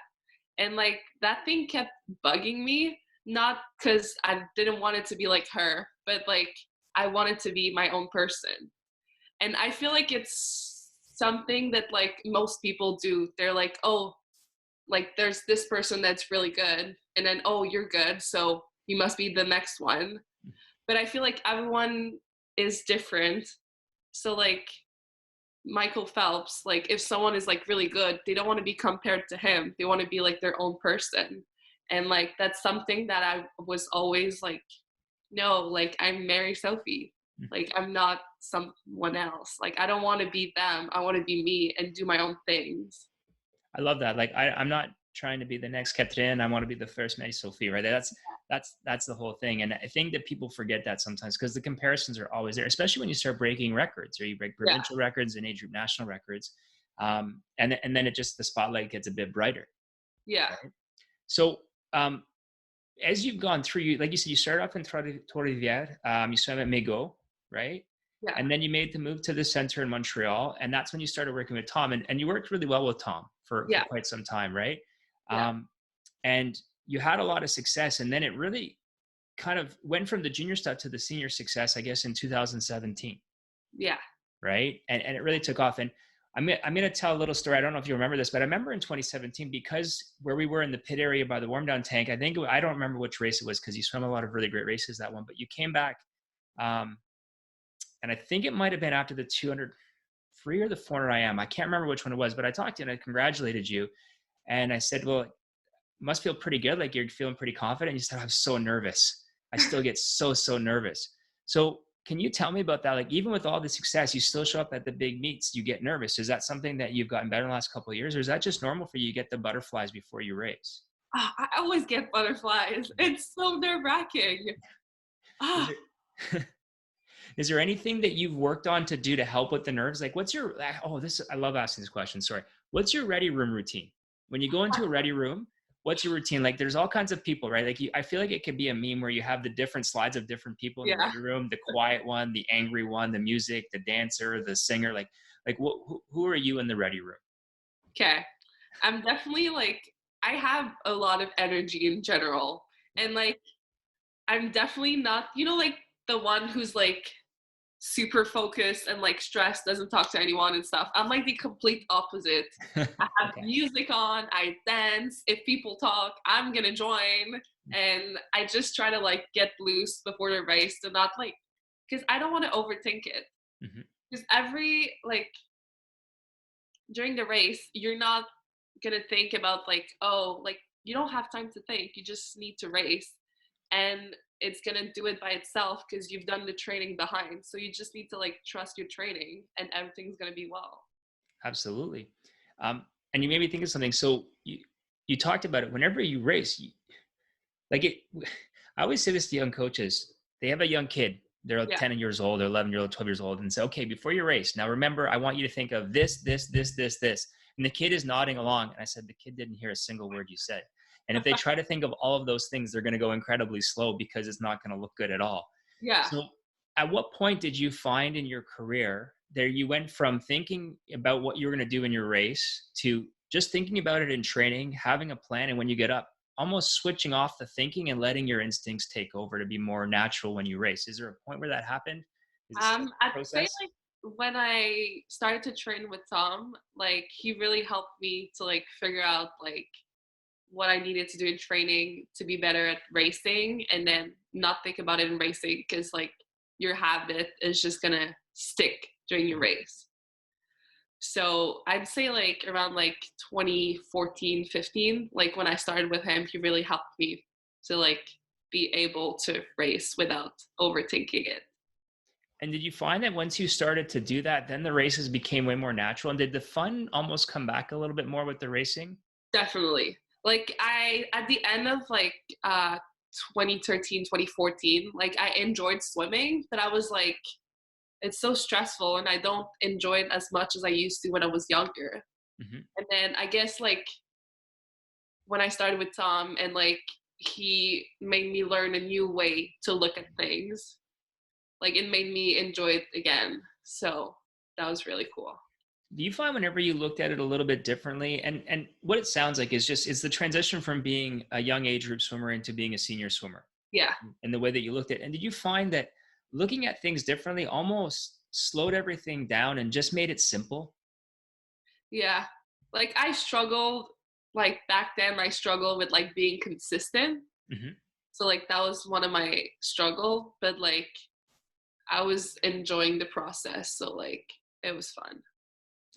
And like that thing kept bugging me, not because I didn't want it to be like her, but like I wanted to be my own person. And I feel like it's something that like most people do. They're like, oh, like there's this person that's really good and then oh you're good so you must be the next one, but I feel like everyone is different. So like Michael Phelps, like if someone is like really good, they don't want to be compared to him, they want to be like their own person. And like that's something that I was always like no, like I'm Mary-Sophie. Like I'm not someone else. Like I don't want to be them. I want to be me and do my own things. I love that. Like I'm not trying to be the next Catherine. I want to be the first Mary-Sophie, right? That's the whole thing. And I think that people forget that sometimes because the comparisons are always there, especially when you start breaking records or you break Yeah. provincial records and age group national records. And then it just, the spotlight gets a bit brighter. Yeah. Right? So as you've gone through, you, like you said, you started off in Trois-Rivières, you swam at Mégo, right? Yeah. And then you made the move to the center in Montreal. And that's when you started working with Tom. And you worked really well with Tom for Yeah. quite some time, right? Yeah. And you had a lot of success. And then it really kind of went from the junior stuff to the senior success, I guess, in 2017, Yeah. right? And it really took off. And I'm going to tell a little story. I don't know if you remember this, but I remember in 2017, because where we were in the pit area by the warm down tank, I don't remember which race it was because you swam a lot of really great races that one, but you came back. And I think it might've been after the 200 free or the 400 IM. I can't remember which one it was, but I talked to you and I congratulated you. And I said, well, it must feel pretty good. Like you're feeling pretty confident. You said, I'm so nervous. I still get so nervous. So can you tell me about that? Like, even with all the success, you still show up at the big meets, you get nervous. Is that something that you've gotten better in the last couple of years, or is that just normal for you? You get the butterflies before you race? I always get butterflies. It's so nerve-wracking. Is there, is there anything that you've worked on to do to help with the nerves? Like what's your, I love asking this question. Sorry. What's your ready room routine? When you go into a ready room, what's your routine? Like there's all kinds of people, right? Like I feel like it could be a meme where you have the different slides of different people in the Yeah. ready room, the quiet one, the angry one, the music, the dancer, the singer, like who are you in the ready room? Okay. I'm definitely like, I have a lot of energy in general. And like, I'm definitely not, like the one who's like super focused and like stressed, doesn't talk to anyone and stuff. I'm like the complete opposite. I have Okay. music on, I dance. If people talk, I'm gonna join. And I just try to like get loose before the race to not like, because I don't want to overthink it. Mm-hmm. Because like during the race, you're not gonna think about like, oh, like you don't have time to think. You just need to race. And it's gonna do it by itself because you've done the training behind. So you just need to like trust your training and everything's gonna be well. Absolutely. And you made me think of something. So you talked about it. Whenever you race, like it, I always say this to young coaches. They have a young kid. They're Yeah. 10 years old, they're 11 years old, 12 years old, and say, okay, before you race, now remember, I want you to think of this. And the kid is nodding along. And I said, the kid didn't hear a single word you said. And if they try to think of all of those things, they're going to go incredibly slow because it's not going to look good at all. Yeah. So at what point did you find in your career there you went from thinking about what you were going to do in your race to just thinking about it in training, having a plan, and when you get up, almost switching off the thinking and letting your instincts take over to be more natural when you race? Is there a point where that happened? Is it still a I'd say process? like when I started to train with Tom, like he really helped me to like figure out like what I needed to do in training to be better at racing and then not think about it in racing because like your habit is just gonna stick during your race. So I'd say like around like 2014, 15, like when I started with him, he really helped me to like be able to race without overthinking it. And did you find that once you started to do that, then the races became way more natural? And did the fun almost come back a little bit more with the racing? Definitely. Like at the end of like 2013, 2014, like I enjoyed swimming, but I was like, it's so stressful and I don't enjoy it as much as I used to when I was younger. Mm-hmm. And then I guess like when I started with Tom and like he made me learn a new way to look at things, like it made me enjoy it again. So that was really cool. Do you find whenever you looked at it a little bit differently, and what it sounds like is the transition from being a young age group swimmer into being a senior swimmer, Yeah. and the way that you looked at it? And did you find that looking at things differently almost slowed everything down and just made it simple? Yeah. Like I struggled, like back then I struggled with like being consistent. Mm-hmm. So like that was one of my struggle, but like I was enjoying the process. So like it was fun.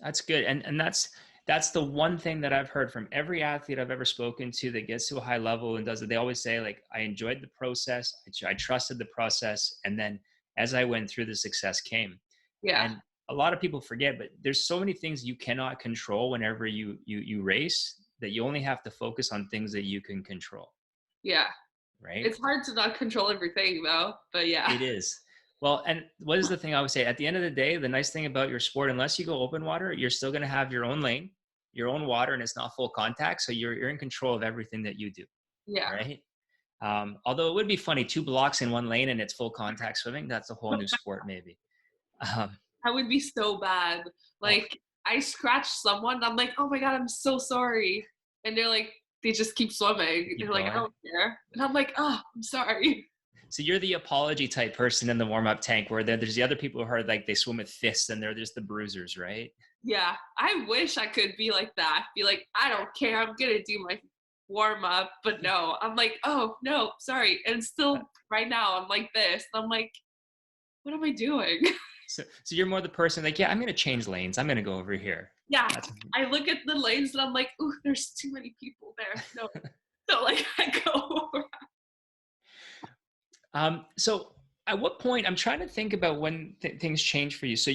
That's good. And that's That's the one thing that I've heard from every athlete I've ever spoken to that gets to a high level and does it. They always say, like, I enjoyed the process. I trusted the process. And then as I went through, the success came. Yeah. And a lot of people forget, but there's so many things you cannot control whenever you race, that you only have to focus on things that you can control. Yeah. Right. It's hard to not control everything though, but yeah. It is. Well, and what is the thing I would say? At the end of the day, the nice thing about your sport, unless you go open water, you're still going to have your own lane, your own water, and it's not full contact. So you're in control of everything that you do. Yeah. Right. Although it would be funny, 2 blocks in one lane and it's full contact swimming. That's a whole new sport, maybe. That would be so bad. Oh, Like I scratched someone, I'm like, oh my God, I'm so sorry. And they're like, they just keep swimming. keep They're like, I going. don't care. And I'm like, oh, I'm sorry. So you're the apology type person in the warm-up tank, where there's the other people who are like, they swim with fists and they're just the bruisers, right? Yeah. I wish I could be like that. Be like, I don't care. I'm gonna do my warm up. But no, I'm like, oh no, sorry. And still right now I'm like this. And I'm like, what am I doing? So you're more the person like, yeah, I'm going to change lanes. I'm going to go over here. Yeah. That's I look at the lanes and I'm like, ooh, there's too many people there. No. So like I go over. So at what point, I'm trying to think about when things changed for you. So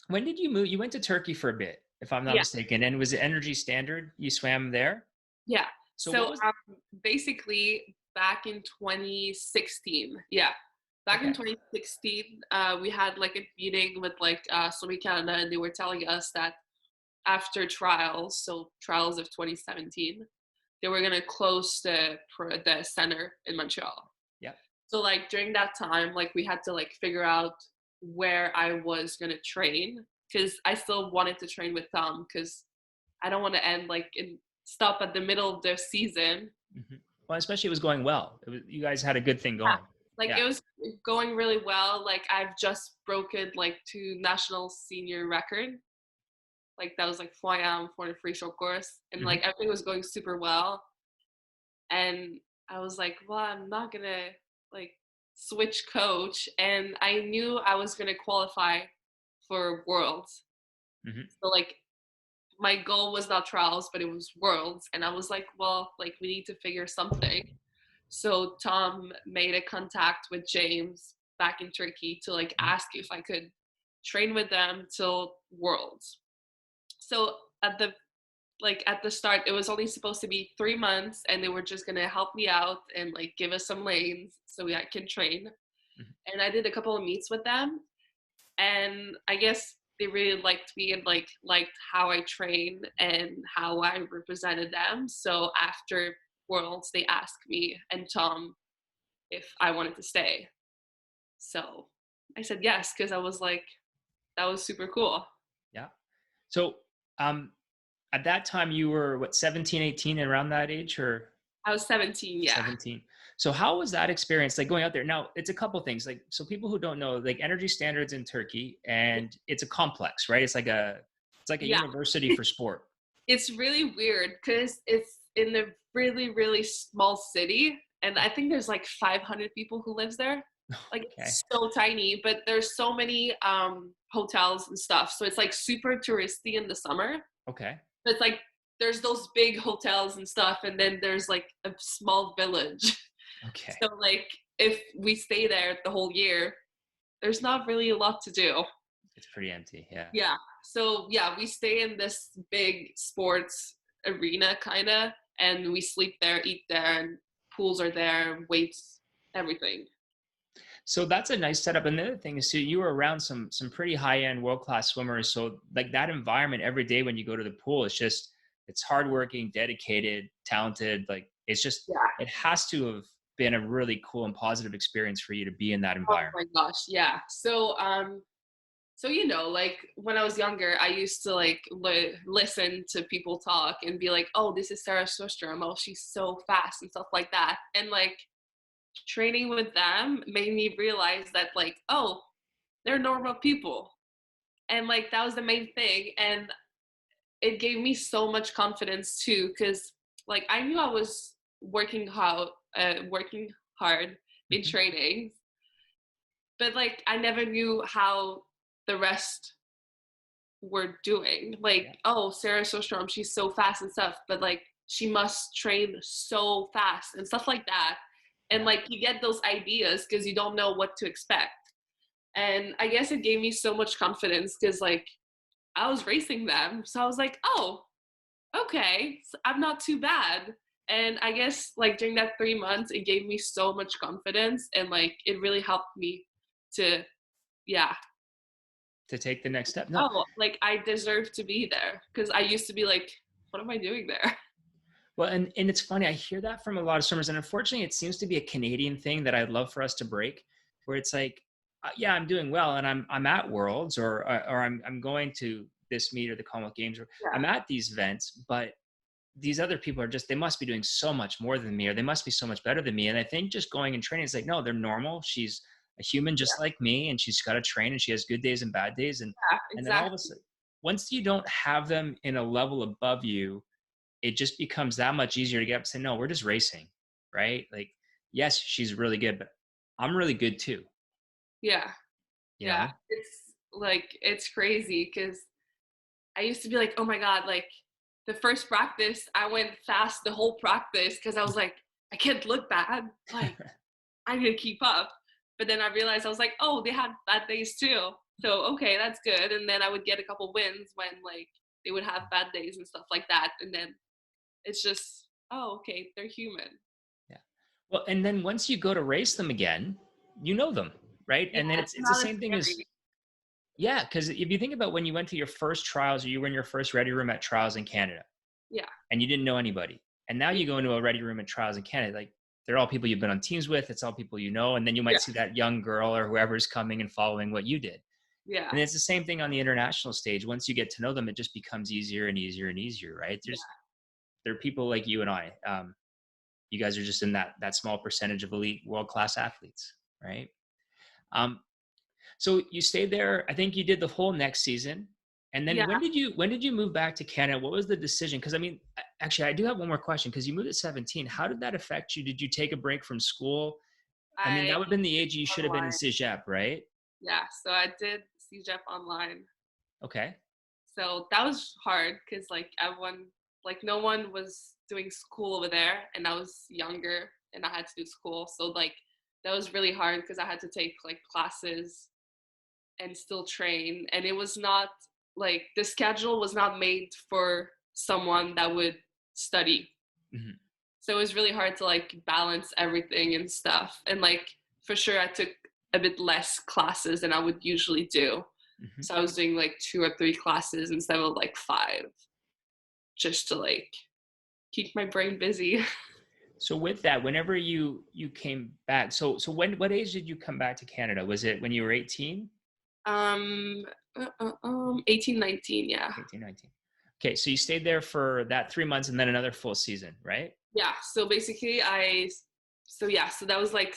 when did you move? You went to Turkey for a bit, if I'm not Yeah. mistaken. And was it Energy Standard? You swam there? Yeah. So what So was, basically back in 2016. Yeah. Back in okay. 2016, we had like a meeting with like Swimming Canada, and they were telling us that after trials, so trials of 2017, they were gonna close the center in Montreal. Yeah. So like during that time, like we had to like figure out where I was gonna train, because I still wanted to train with Tom, because I don't want to end like in stop at the middle of the season. Hmm. Well, especially it was going well. You guys had a good thing Yeah. going. Like Yeah. it was going really well. Like I've just broken like 2 national senior record. Like that was like Foyam for the free short course, and Hmm. like everything was going super well. And I was like, well, I'm not gonna like switch coach, and I knew I was gonna qualify for Worlds. Hmm. So like my goal was not trials, but it was Worlds, and I was like, well, like we need to figure something. So Tom made a contact with James back in Turkey to like ask if I could train with them till Worlds. So at the start, it was only supposed to be 3 months, and they were just gonna help me out and like give us some lanes so I can train. Hmm. And I did a couple of meets with them, and I guess they really liked me and like liked how I train and how I represented them. So after Worlds, they asked me and Tom if I wanted to stay. So I said yes, because I was like, that was super cool. Yeah. So, um, at that time you were what, 17, 18, around that age, or? I was 17, yeah. 17. So how was that experience like going out there? Now it's a couple things, like, so people who don't know, like Energy Standards in Turkey, and it's a complex, right? It's like a Yeah, university for sport. it's really weird because it's in a really, really small city. And I think there's like 500 people who lives there. Like Okay. it's so tiny, but there's so many hotels and stuff. So it's like super touristy in the summer. Okay. But it's like there's those big hotels and stuff, and then there's like a small village. Okay. So like if we stay there the whole year, there's not really a lot to do. It's pretty empty. Yeah. Yeah. So yeah, we stay in this big sports arena kind of, and we sleep there, eat there, and pools are there, weights, everything. So that's a nice setup. And the other thing is, too, you were around some pretty high end world class swimmers. So like that environment every day when you go to the pool, it's hardworking, dedicated, talented. Like Yeah. it has to have been a really cool and positive experience for you to be in that Oh environment. my gosh, yeah. So you know, like when I was younger, I used to like listen to people talk and be like, "Oh, this is Sarah Sjöström. Oh, she's so fast," and stuff like that. And like training with them made me realize that like, oh, they're normal people. And like that was the main thing. And it gave me so much confidence too, because like I knew I was working hard in Mhm. training, but like I never knew how the rest were doing. Like, Yeah. oh, Sarah's so strong, she's so fast and stuff, but like she must train so fast and stuff like that. And Yeah. like you get those ideas because you don't know what to expect. And I guess it gave me so much confidence because like I was racing them. So I was like, oh, okay, so I'm not too bad. And I guess like during that 3 months, it gave me so much confidence and like it really helped me to, yeah, To take the next step. No. oh, like I deserve to be there. Cause I used to be like, what am I doing there? Well, and it's funny. I hear that from a lot of swimmers, and unfortunately, it seems to be a Canadian thing that I'd love for us to break, where it's like, yeah, I'm doing well, and I'm at Worlds, or I'm going to this meet or the Commonwealth Games, or Yeah, I'm at these events, but these other people are just, they must be doing so much more than me, or they must be so much better than me. And I think just going and training is like, no, they're normal. She's a human just like me, and she's got to train, and she has good days and bad days. yeah, And then all of a exactly. sudden, once you don't have them in a level above you, it just becomes that much easier to get up and say, no, we're just racing, right? Like, yes, she's really good, but I'm really good too, Yeah, you yeah. know? It's like, it's crazy because I used to be like, oh my God, like the first practice, I went fast the whole practice because I was like, I can't look bad. Like, I need to keep up. But then I realized I was like, oh, they had bad days too. So, okay, that's good. And then I would get a couple wins when like they would have bad days and stuff like that. And then it's just, oh, okay, they're human. Yeah. Well, and then once you go to race them again, you know them, right? Yeah, And then it's it's the not as same thing as, scary. yeah, because if you think about when you went to your first trials, or you were in your first ready room at trials in Canada, Yeah. and you didn't know anybody, and now Yeah. you go into a ready room at trials in Canada, like they're all people you've been on teams with, it's all people you know, and then you might Yeah. see that young girl or whoever's coming and following what you did. Yeah. And it's the same thing on the international stage. Once you get to know them, it just becomes easier and easier and easier, right? Yeah. There are people like you and I. You guys are just in that small percentage of elite world class athletes, right? Um, so you stayed there. I think you did the whole next season. And then Yeah. when did you move back to Canada? What was the decision? Because I mean, actually, I do have one more question. Because you moved at 17. How did that affect you? Did you take a break from school? I mean, I that would have been the age you should have been in online. CEGEP, right? Yeah. So I did CJEP online. Okay. So that was hard because like everyone, like no one was doing school over there, and I was younger and I had to do school. So like that was really hard because I had to take like classes and still train. And it was not like the schedule was not made for someone that would study. Hmm. So it was really hard to like balance everything and stuff. And like for sure I took a bit less classes than I would usually do. Hmm. So I was doing like 2 or 3 classes instead of like 5, just to like keep my brain busy. So with that, whenever you came back, so what age did you come back to Canada? Was it when you were 18? um 18, 19, yeah. 18, 19. Okay, so you stayed there for that 3 months and then another full season, right? Yeah, so basically so that was like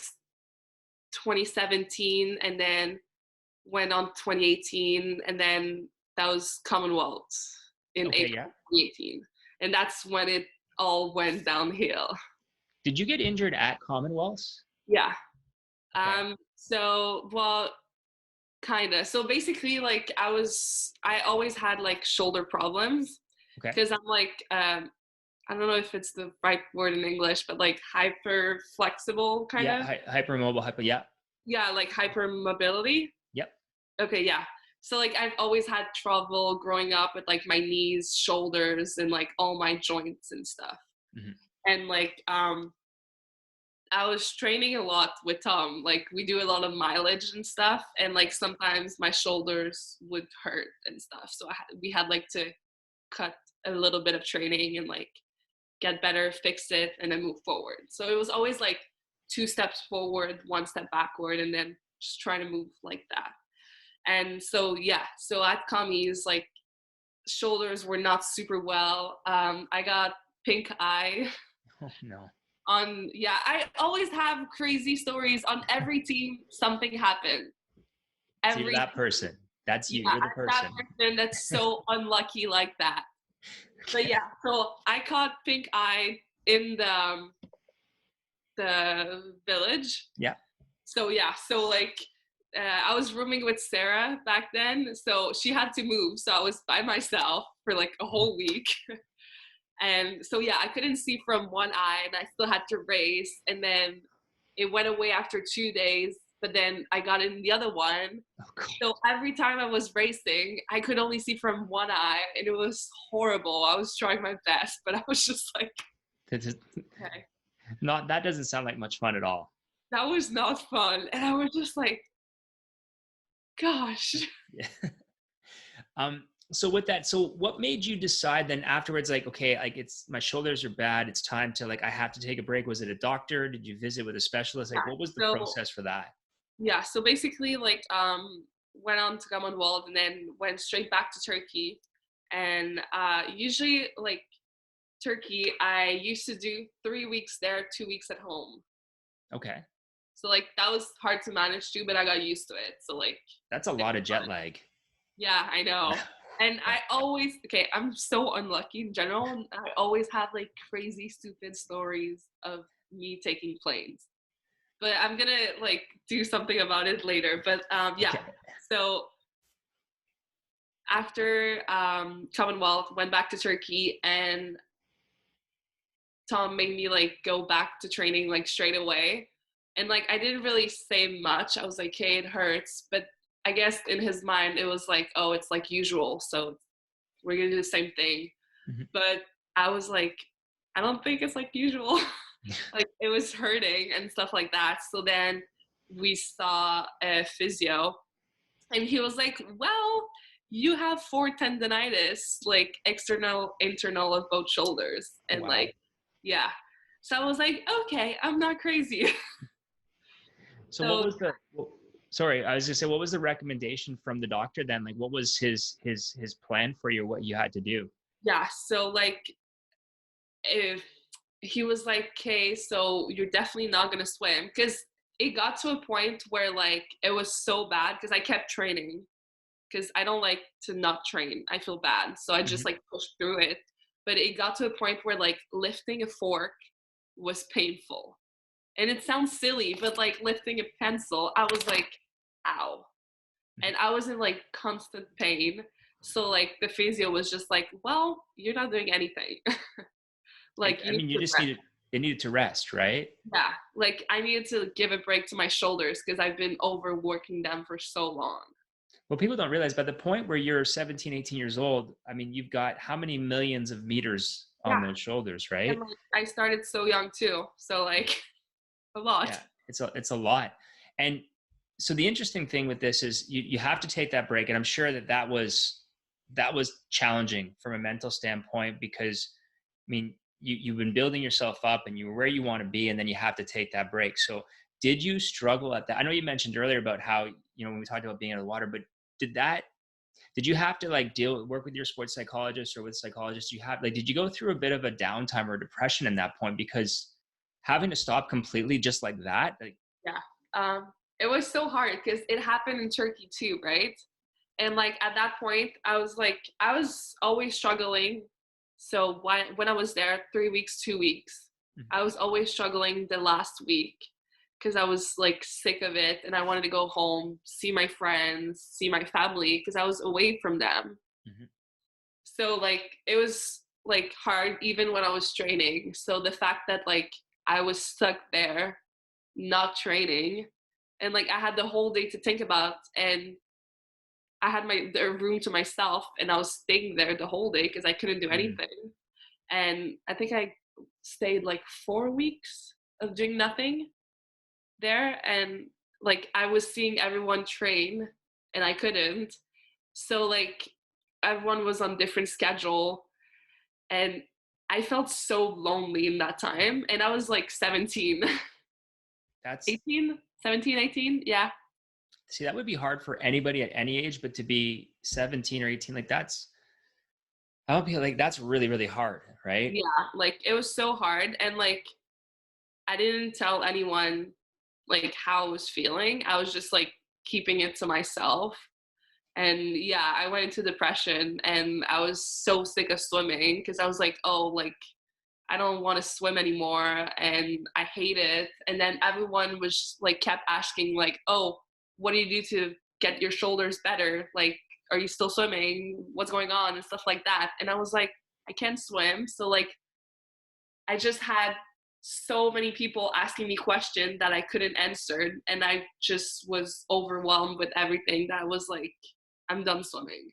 2017, and then went on 2018, and then that was Commonwealth in Okay, April yeah. 2018, and that's when it all went downhill. Did you get injured at Commonwealths? Yeah. Okay. So well, kind of. So basically, like I always had like shoulder problems Okay. because I'm like I don't know if it's the right word in English, but like hyper flexible kind Yeah, of. hypermobile, yeah. Yeah, like hypermobility. Yep. Okay, yeah. So like I've always had trouble growing up with like my knees, shoulders, and like all my joints and stuff. Hmm. And like I was training a lot with Tom. Like we do a lot of mileage and stuff, and like sometimes my shoulders would hurt and stuff. So we had like to cut a little bit of training and like get better, fix it, and then move forward. So it was always like 2 steps forward, 1 step backward, and then just trying to move like that. And so yeah, so at commies, like shoulders were not super well. I got pink eye Oh no. on, yeah, I always have crazy stories on every team. Something happened. So you're Every, that person. That's you. yeah, You're the I'm that person. person that's so unlucky like that. But Okay. yeah, so I caught pink eye in the village. Yeah. So yeah, so like I was rooming with Sarah back then, so she had to move. So I was by myself for like a whole week. And so, yeah, I couldn't see from one eye and I still had to race. And then it went away after 2 days, but then I got in the other one. Oh, God. So every time I was racing, I could only see from one eye and it was horrible. I was trying my best, but I was just like, okay, That doesn't sound like much fun at all. that was not fun. And I was just like, gosh. Yeah. So with that, so what made you decide then afterwards, like, okay, like my shoulders are bad. It's time to like, I have to take a break. Was it a doctor? Did you visit with a specialist? Like, Yeah, what was the so process for that? yeah, so basically like went on to Commonwealth and then went straight back to Turkey. And usually like Turkey, I used to do 3 weeks there, 2 weeks at home. Okay. So like that was hard to manage too, but I got used to it. So like That's a lot of jet lag. yeah, I know. And I always, okay, I'm so unlucky in general. And I always have like crazy, stupid stories of me taking planes. But I'm gonna like do something about it later. But yeah, Okay. so after Commonwealth, went back to Turkey, and Tom made me like go back to training like straight away. And like I didn't really say much. I was like, hey, it hurts. But I guess in his mind it was like, oh, it's like usual. So we're gonna do the same thing. Mhm. But I was like, I don't think it's like usual. Like it was hurting and stuff like that. So then we saw a physio and he was like, well, you have 4 tendonitis, like external, internal of both shoulders. And Wow. like, yeah. So I was like, okay, I'm not crazy. So what So was sorry, I was just saying, what was the recommendation from the doctor then? Like, what was his plan for you, what you had to do? yeah, so like if he was like, okay, so you're definitely not gonna swim, because it got to a point where like it was so bad because I kept training because I don't like to not train. I feel bad, so I just Mhm. like pushed through it. But it got to a point where like lifting a fork was painful, and it sounds silly, but like lifting a pencil, I was like, ow, and I was in like constant pain. So like the physio was just like, well, you're not doing anything. And Like you I need mean, you to just rest. they needed to rest, right? Yeah, like I needed to give a break to my shoulders because I've been overworking them for so long. Well, people don't realize by the point where you're 17, 18 years old, I mean, you've got how many millions of meters on Yeah, those shoulders, and right? like I started so young too, so like a lot. Yeah, it's a lot. And so the interesting thing with this is you have to take that break, and I'm sure that was challenging from a mental standpoint because I mean you've been building yourself up and you're where you want to be, and then you have to take that break. So did you struggle at that? I know you mentioned earlier about how when we talked about being in the water, but did that did you have to like work with your sports psychologist or with psychologists? You have like did you go through a bit of a downtime or depression in that point because having to stop completely just like that like Yeah, it was so hard because it happened in Turkey too, right? And like at that point, I was like, I was always struggling. So when I was there, 3 weeks, 2 weeks, Mhm. I was always struggling the last week because I was like sick of it and I wanted to go home, see my friends, see my family because I was away from them. Mhm. So like it was like hard even when I was training. So the fact that like I was stuck there, not training, and like I had the whole day to think about, and I had the room to myself, and I was staying there the whole day because I couldn't do Mm. anything. And I think I stayed like 4 weeks of doing nothing there, and like I was seeing everyone train, and I couldn't. So like everyone was on different schedule, and I felt so lonely in that time. And I was like 17, That's 18, 17, 18. Yeah. see, that would be hard for anybody at any age, but to be 17 or 18, like I would be like, that's really, really hard, right? Yeah. Like it was so hard. And like I didn't tell anyone like how I was feeling. I was just like keeping it to myself. And yeah, I went into depression and I was so sick of swimming because I was like, oh, like I don't want to swim anymore and I hate it. And then everyone was like kept asking like, oh, what do you do to get your shoulders better? Like, are you still swimming? What's going on? And stuff like that. And I was like, I can't swim. So like, I just had so many people asking me questions that I couldn't answer. And I just was overwhelmed with everything that I was like, I'm done swimming.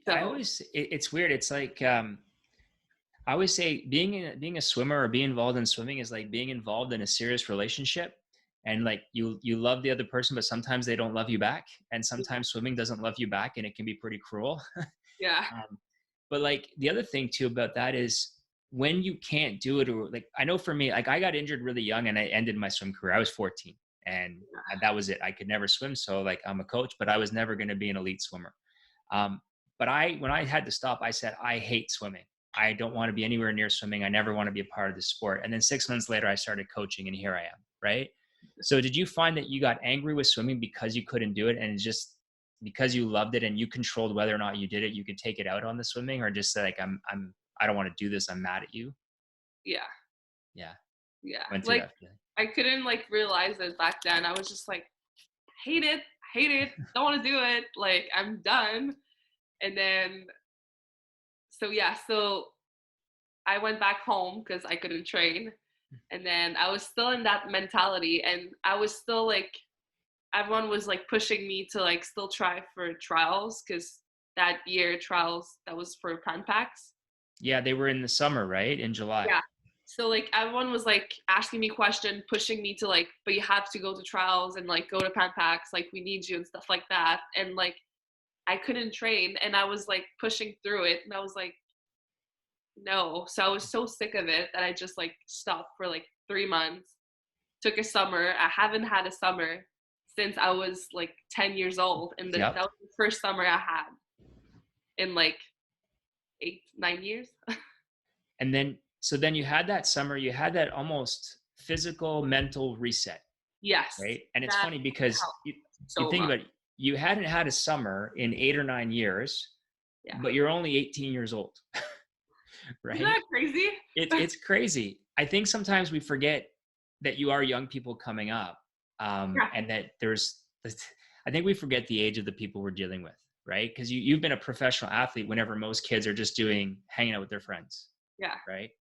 So It's weird. It's like, I always say being a swimmer or being involved in swimming is like being involved in a serious relationship. And like you love the other person, but sometimes they don't love you back. And sometimes swimming doesn't love you back, and it can be pretty cruel. yeah, But like the other thing too about that is when you can't do it, or like I know for me, like I got injured really young and I ended my swim career. I was 14 and that was it. I could never swim. So like I'm a coach, but I was never going to be an elite swimmer. But when I had to stop, I said, I hate swimming. I don't want to be anywhere near swimming. I never want to be a part of the sport. And then 6 months later, I started coaching and here I am. Right. So did you find that you got angry with swimming because you couldn't do it, and just because you loved it and you controlled whether or not you did it, you could take it out on the swimming, or just like, I don't want to do this. I'm mad at you. yeah, Yeah. yeah. Went through Like that feeling. I couldn't like realize it back then. I was just like, hate it, don't want to do it. Like I'm done. And then so yeah, so I went back home because I couldn't train. And then I was still in that mentality, and I was still like, everyone was like pushing me to like still try for trials, because that year trials that was for Pan Packs. Yeah. They were in the summer, right? In July. Yeah. So like everyone was like asking me questions, pushing me to like, but you have to go to trials and like go to Pan Packs, like we need you and stuff like that. And like I couldn't train, and I was like pushing through it, and I was like, no. So I was so sick of it that I just like stopped for like 3 months, took a summer. I haven't had a summer since I was like 10 years old. And that Yep. was the first summer I had in like 8, 9 years. And then, so then you had that summer, you had that almost physical, mental reset, Yes. right? And it's That funny because helped you so think much. about it, you hadn't had a summer in 8 or 9 years, Yeah. but you're only 18 years old, Isn't right? that crazy? It's crazy. I think sometimes we forget that you are young people coming up, Yeah. and that I think we forget the age of the people we're dealing with, right? Because you've been a professional athlete whenever most kids are just hanging out with their friends, Yeah. right?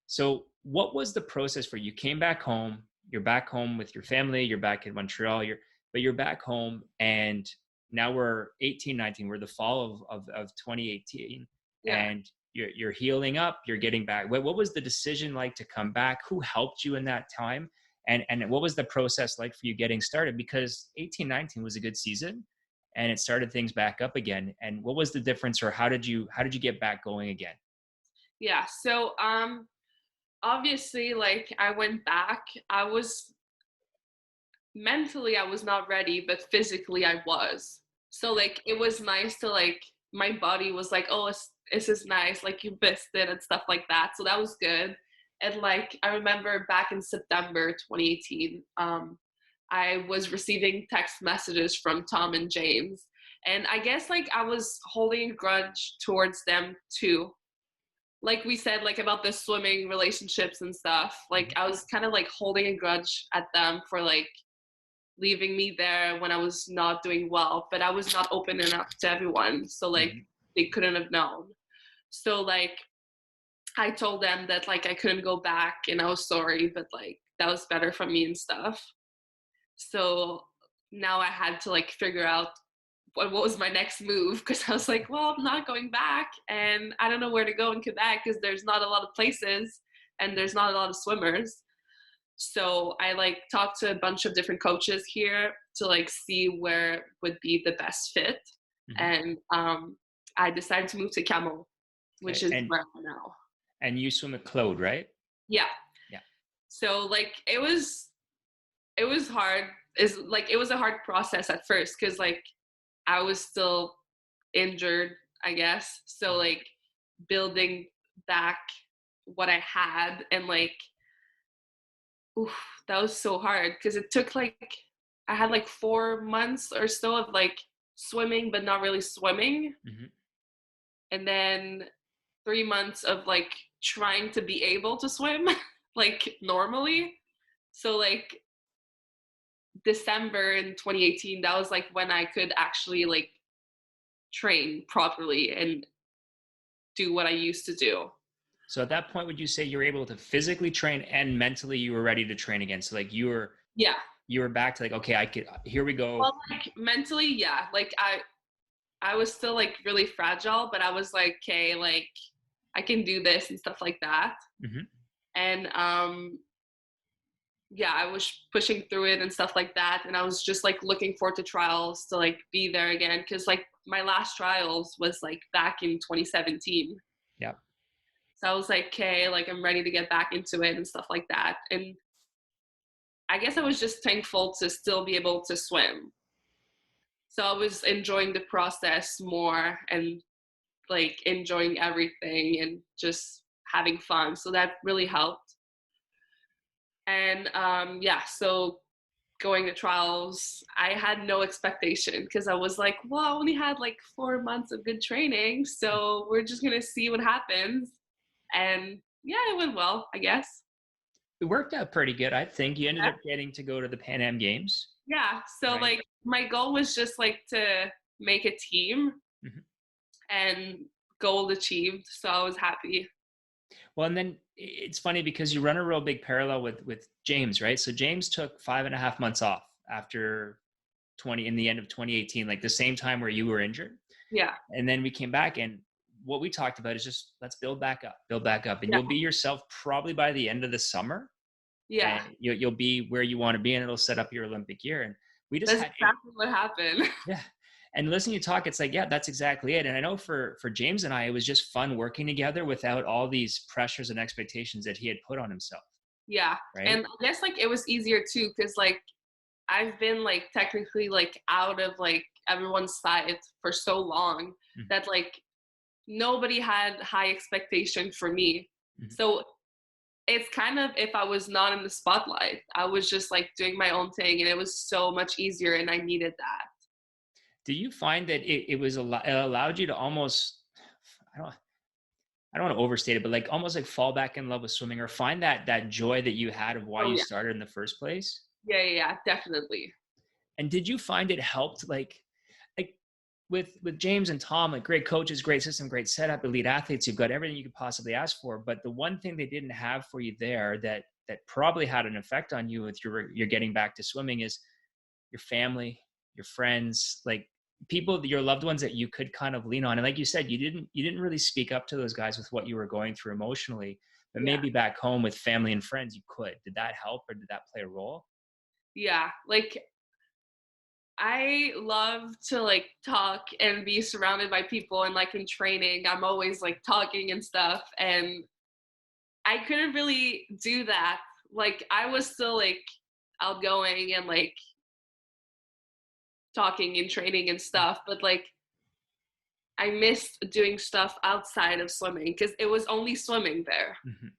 So what was the process for you? You came back home, you're back home with your family, you're back in Montreal, but you're back home, and now we're 18, 19, we're the fall of 2018, Yeah. and you're healing up, you're getting back. What was the decision like to come back? Who helped you in that time? And what was the process like for you getting started? Because 18, 19 was a good season and it started things back up again. And what was the difference, or how did you get back going again? Yeah. So obviously like I went back. I was mentally I was not ready, but physically I was. So like it was nice to like my body was like, oh, this is nice, like you missed it and stuff like that. So that was good. And like I remember back in September 2018, I was receiving text messages from Tom and James. And I guess like I was holding a grudge towards them too. Like we said, like about the swimming relationships and stuff. Like I was kind of like holding a grudge at them for like leaving me there when I was not doing well, but I was not open enough to everyone. So like Mm-hmm. they couldn't have known. So like I told them that like I couldn't go back and I was sorry, but like that was better for me and stuff. So now I had to like figure out what was my next move, because I was like, well, I'm not going back and I don't know where to go in Quebec because there's not a lot of places and there's not a lot of swimmers. So I like talked to a bunch of different coaches here to like see where would be the best fit. Mm-hmm. And I decided to move to CAMO, which Okay. is where I'm now. And you swim at Claude, right? Yeah. Yeah. So like it was hard. Is like it was a hard process at first because like I was still injured, I guess. So like building back what I had, and like oof, that was so hard because it took like I had like 4 months or so of like swimming but not really swimming, Mm-hmm. and then 3 months of like trying to be able to swim like normally. So like December in 2018, that was like when I could actually like train properly and do what I used to do. So at that point, would you say you were able to physically train and mentally you were ready to train again? So like Yeah. you were back to like, okay, I could, here we go. Well, like mentally, yeah. Like I was still like really fragile, but I was like, okay, like I can do this and stuff like that. Hmm. And yeah, I was pushing through it and stuff like that. And I was just like looking forward to trials to like be there again. Cause like my last trials was like back in 2017. Yeah. So I was like, okay, like I'm ready to get back into it and stuff like that. And I guess I was just thankful to still be able to swim. So I was enjoying the process more and like enjoying everything and just having fun. So that really helped. And yeah, so going to trials, I had no expectation because I was like, well, I only had like 4 months of good training. So we're just going to see what happens. And yeah, it went well, I guess. It worked out pretty good. I think you ended Yeah. up getting to go to the Pan Am Games, Yeah. So right? like my goal was just like to make a team Hmm. and goal achieved. So I was happy. Well, and then it's funny because you run a real big parallel with James, right? So James took 5.5 months off after 20 in the end of 2018, like the same time where you were injured. Yeah. And then we came back, and what we talked about is just let's build back up, and Yeah. you'll be yourself probably by the end of the summer, Yeah. and you'll be where you want to be, and it'll set up your Olympic year. And we just That's had exactly what happened. yeah. And listening to you talk, it's like, yeah, that's exactly it. And I know for James and I, it was just fun working together without all these pressures and expectations that he had put on himself, Yeah. right? And I guess like it was easier too, because like I've been like technically like out of like everyone's sight for so long Mhm, that like nobody had high expectation for me. mhm. So it's kind of if I was not in the spotlight, I was just like doing my own thing and it was so much easier and I needed that. Do you find that it allowed you to almost, I don't, I don't want to overstate it, but like almost like fall back in love with swimming or find that joy that you had of why Oh you yeah. started in the first place? Yeah, yeah, yeah, definitely. And did you find it helped like with James and Tom, like great coaches, great system, great setup, elite athletes, you've got everything you could possibly ask for. But the one thing they didn't have for you there that probably had an effect on you with your getting back to swimming is your family, your friends, like people, your loved ones that you could kind of lean on. And like you said, you didn't really speak up to those guys with what you were going through emotionally, but Yeah. maybe back home with family and friends you could. Did that help or did that play a role? Yeah. Like I love to like talk and be surrounded by people and like in training, I'm always like talking and stuff. And I couldn't really do that. Like I was still like outgoing and like talking and training and stuff, but like I missed doing stuff outside of swimming because it was only swimming there. Mhm.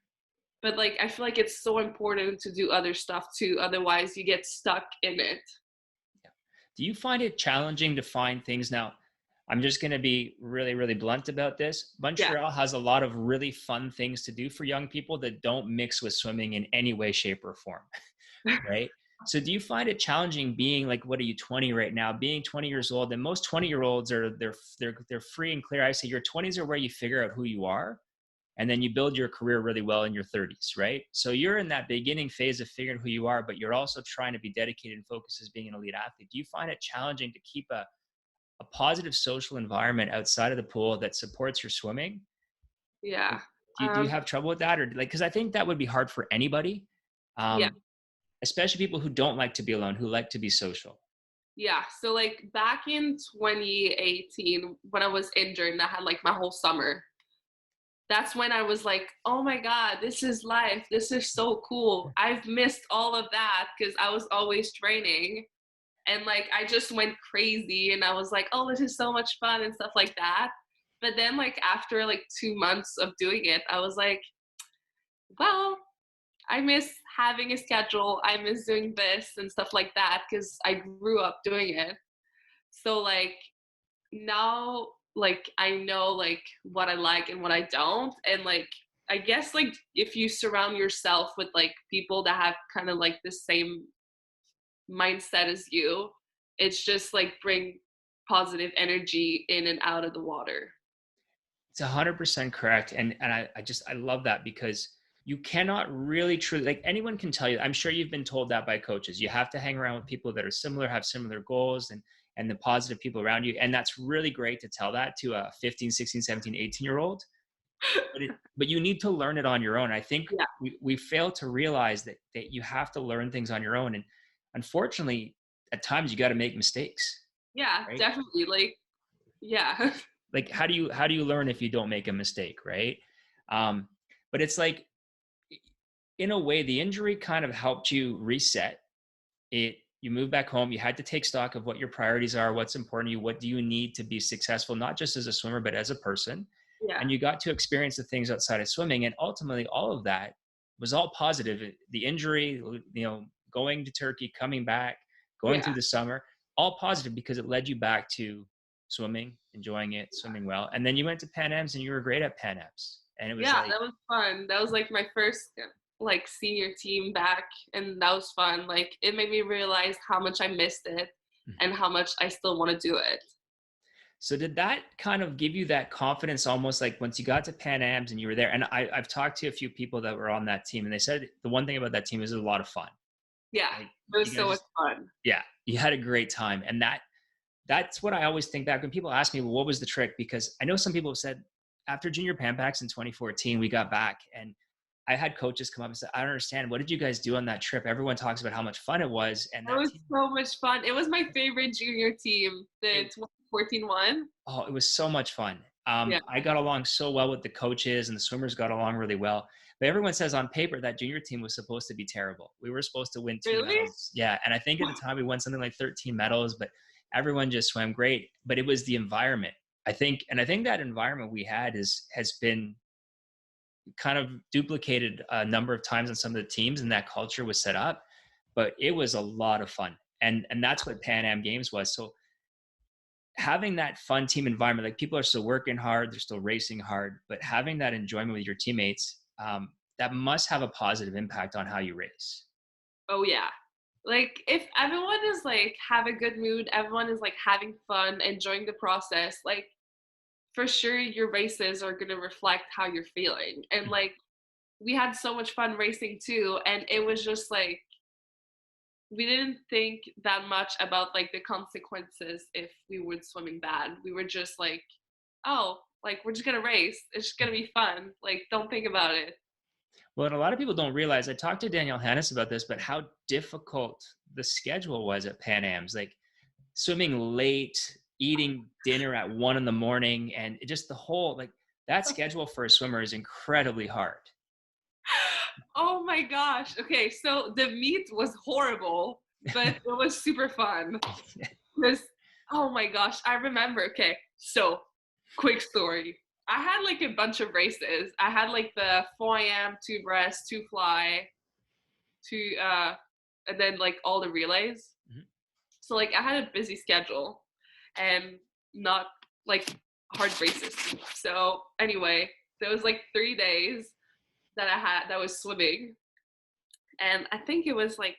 But like I feel like it's so important to do other stuff too. Otherwise you get stuck in it. Yeah. Do you find it challenging to find things now? I'm just going to be really, really blunt about this. Yeah. Montreal has a lot of really fun things to do for young people that don't mix with swimming in any way, shape, or form, right? So do you find it challenging being like, what are you, 20 right now, being 20 years old? And most 20-year-olds are they're free and clear. I say your 20s are where you figure out who you are, and then you build your career really well in your 30s, right? So you're in that beginning phase of figuring who you are, but you're also trying to be dedicated and focused as being an elite athlete. Do you find it challenging to keep a positive social environment outside of the pool that supports your swimming? Yeah. Do you have trouble with that, or like, because I think that would be hard for anybody, Yeah. um, especially people who don't like to be alone, who like to be social. Yeah. So like back in 2018 when I was injured and I had like my whole summer, that's when I was like, oh my God, this is life. This is so cool. I've missed all of that because I was always training. And like I just went crazy and I was like, oh, this is so much fun and stuff like that. But then like after like 2 months of doing it, I was like, well, I miss having a schedule. I miss doing this and stuff like that because I grew up doing it. So like now like I know like what I like and what I don't. And like I guess like if you surround yourself with like people that have kind of like the same mindset as you. It's just like bring positive energy in and out of the water. It's 100% correct. And I love that because you cannot really truly, like anyone can tell you, I'm sure you've been told that by coaches. You have to hang around with people that are similar, have similar goals and the positive people around you. And that's really great to tell that to a 15, 16, 17, 18-year-old. But you need to learn it on your own. I think Yeah. we fail to realize that you have to learn things on your own. And unfortunately, at times you got to make mistakes, Yeah, right? definitely. Like, yeah. Like how do you learn if you don't make a mistake, right? um but it's like, in a way, the injury kind of helped you reset it. You moved back home, you had to take stock of what your priorities are, what's important to you, what do you need to be successful, not just as a swimmer but as a person. Yeah. And you got to experience the things outside of swimming, and ultimately all of that was all positive. The injury, going to Turkey, coming back, going Yeah. through the summer, all positive because it led you back to swimming, enjoying it, swimming well. And then you went to Pan Am's and you were great at Pan Am's. And it was Yeah, like, that was fun. That was like my first like senior team back, and that was fun. Like it made me realize how much I missed it and how much I still want to do it. so did that kind of give you that confidence, almost like once you got to Pan Am's and you were there? And I've talked to a few people that were on that team, and they said the one thing about that team is it was a lot of fun. Yeah, Like it was you guys so much just, fun. yeah, you had a great time. And that's what I always think back when people ask me, well, what was the trick? Because I know some people have said after Junior Pan Packs in 2014, we got back and I had coaches come up and say, I don't understand. What did you guys do on that trip? Everyone talks about how much fun it was. And It that was team, so much fun. It was my favorite junior team, the it, 2014 one. oh, it was so much fun. Yeah. I got along so well with the coaches and the swimmers got along really well. But everyone says on paper that junior team was supposed to be terrible. We were supposed to win 2 medals. Really? Yeah. And I think at the time we won something like 13 medals, but everyone just swam great. But it was the environment. I think that environment we had has been kind of duplicated a number of times on some of the teams, and that culture was set up. But it was a lot of fun. And that's what Pan Am Games was. So having that fun team environment, like people are still working hard, they're still racing hard, but having that enjoyment with your teammates, that must have a positive impact on how you race. Oh yeah. Like if everyone is like have a good mood, everyone is like having fun, enjoying the process, like for sure your races are gonna reflect how you're feeling. And like we had so much fun racing too, and it was just like we didn't think that much about like the consequences if we were swimming bad. We were just like, oh, like we're just gonna race. It's just gonna be fun. Like don't think about it. Well, and a lot of people don't realize, I talked to Danielle Hannes about this, but how difficult the schedule was at Pan Am's, like swimming late, eating dinner at 1 in the morning, and just the whole, like that schedule for a swimmer is incredibly hard. Oh my gosh. Okay, so the meet was horrible, but it was super fun. Because oh my gosh, I remember. Okay, so quick story. I had like a bunch of races. I had like the 4 a.m., two breast, two fly, two and then like all the relays. Mhm. So like I had a busy schedule and not like hard races. So anyway, there was like 3 days that I had that was swimming, and I think it was like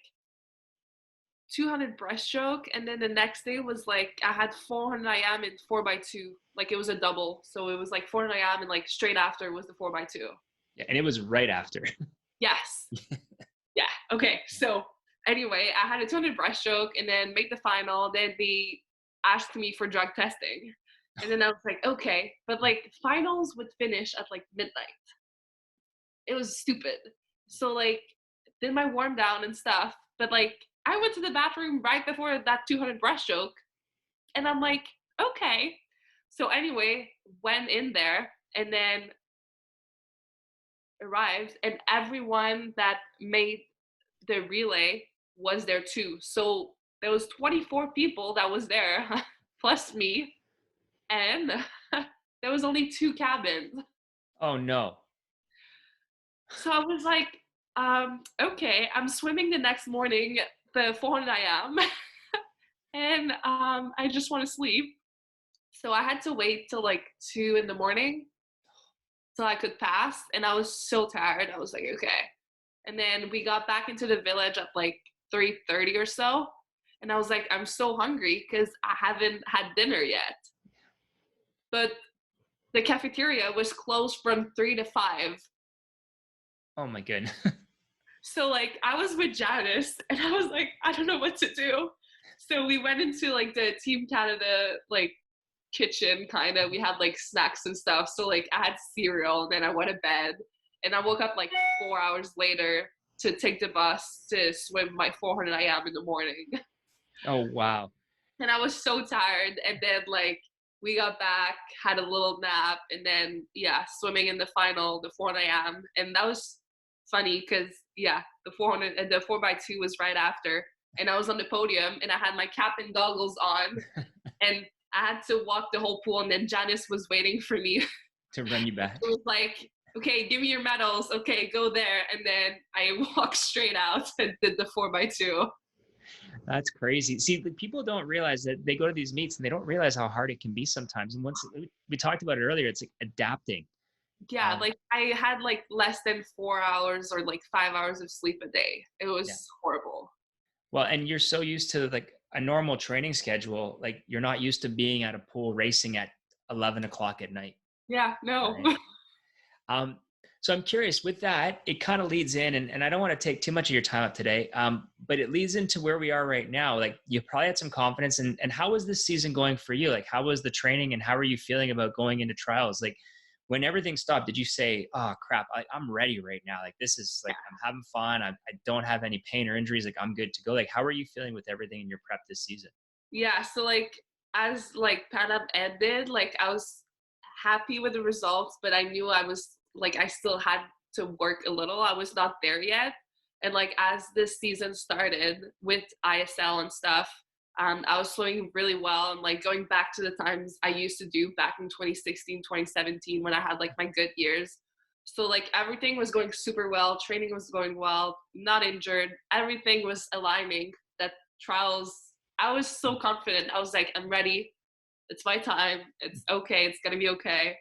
200 breaststroke, and then the next day was like I had 400 IM and 4x2. Like it was a double, so it was like 400 IM and like straight after was the 4x2. Yeah, and it was right after. Yes. Yeah. Okay. So anyway, I had a 200 breaststroke and then made the final. Then they asked me for drug testing, and then I was like, okay, but like finals would finish at like midnight. It was stupid. So like did my warm down and stuff, but like I went to the bathroom right before that 200 breaststroke, and I'm like, okay. So anyway, went in there and then arrived, and everyone that made the relay was there too. So there was 24 people that was there, plus me, and there was only two cabins. Oh no. So I was like, okay, I'm swimming the next morning, the 400 IM, and I just want to sleep. So I had to wait till like 2 in the morning so I could pass, and I was so tired. I was like, okay. And then we got back into the village at like 3:30 or so. And I was like, I'm so hungry because I haven't had dinner yet. But the cafeteria was closed from 3 to 5. Oh my goodness. So like I was with Janice and I was like, I don't know what to do. So we went into like the Team Canada like kitchen kind of. We had like snacks and stuff. So like I had cereal, then I went to bed and I woke up like 4 hours later to take the bus to swim my 400 IM in the morning. Oh, wow. And I was so tired. And then like we got back, had a little nap, and then yeah, swimming in the final, the 400 IM. And that was funny because yeah, the 400 and the 4x2 was right after. And I was on the podium and I had my cap and goggles on and I had to walk the whole pool, and then Janice was waiting for me. To run you back. It was like, okay, give me your medals. Okay, go there. And then I walked straight out and did the 4x2. That's crazy. See, the people don't realize that they go to these meets and they don't realize how hard it can be sometimes. And once we talked about it earlier, it's like adapting. Yeah, like I had like less than 4 hours or like 5 hours of sleep a day. It was horrible. Well, and you're so used to like a normal training schedule, like you're not used to being at a pool racing at 11 o'clock at night. Yeah, no. Right? So I'm curious with that, it kind of leads in, and I don't want to take too much of your time up today, but it leads into where we are right now. Like you probably had some confidence, and how was this season going for you? Like how was the training and how are you feeling about going into trials? Like when everything stopped, did you say, oh crap, I'm ready right now. Like this is like, I'm having fun. I don't have any pain or injuries. Like I'm good to go. Like how are you feeling with everything in your prep this season? Yeah, so like as like Paradis ended, like I was happy with the results, but I knew I was like I still had to work a little. I was not there yet. And like as this season started with ISL and stuff, I was swimming really well and like going back to the times I used to do back in 2016, 2017 when I had like my good years. So like everything was going super well, training was going well, not injured, everything was aligning. That trials, I was so confident. I was like, I'm ready. It's my time. It's okay. It's gonna be okay.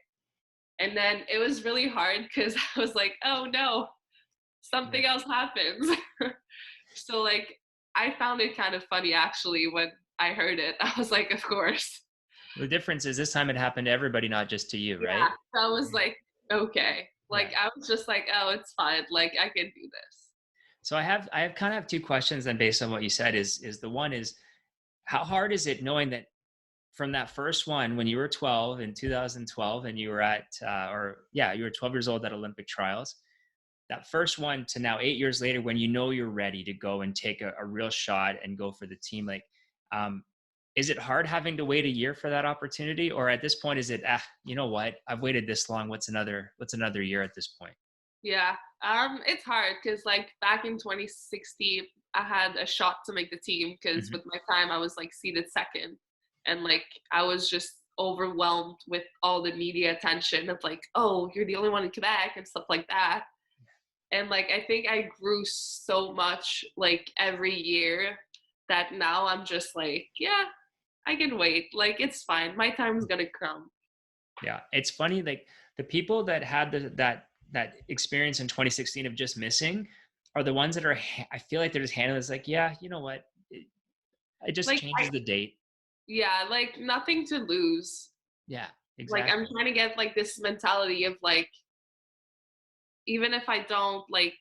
And then it was really hard because I was like, oh no, something else happens. So like I found it kind of funny actually when I heard it. I was like, of course. The difference is this time it happened to everybody, not just to you, right? Yeah, so I was like, okay. Like I was just like, oh, it's fine. Like I can do this. So I kind of have two questions then based on what you said is the one is how hard is it knowing that from that first one when you were 12 in 2012 and you were at you were 12 years old at Olympic trials, that first one to now 8 years later when you know you're ready to go and take a real shot and go for the team, like is it hard having to wait a year for that opportunity, or at this point is it you know what, I've waited this long, what's another year at this point? Yeah, it's hard because like back in 2016 I had a shot to make the team because with my time I was like seeded second, and like I was just overwhelmed with all the media attention of like, oh, you're the only one in Quebec and stuff like that. And like I think I grew so much like every year that now I'm just like, yeah, I can wait. Like it's fine. My time's gonna come. Yeah, it's funny. Like the people that had that experience in 2016 of just missing are the ones that are. I feel like they're just handling this like, yeah, you know what, it just Like changes the date. yeah, like nothing to lose. Yeah, Like exactly. I'm trying to get like this mentality of like, even if I don't like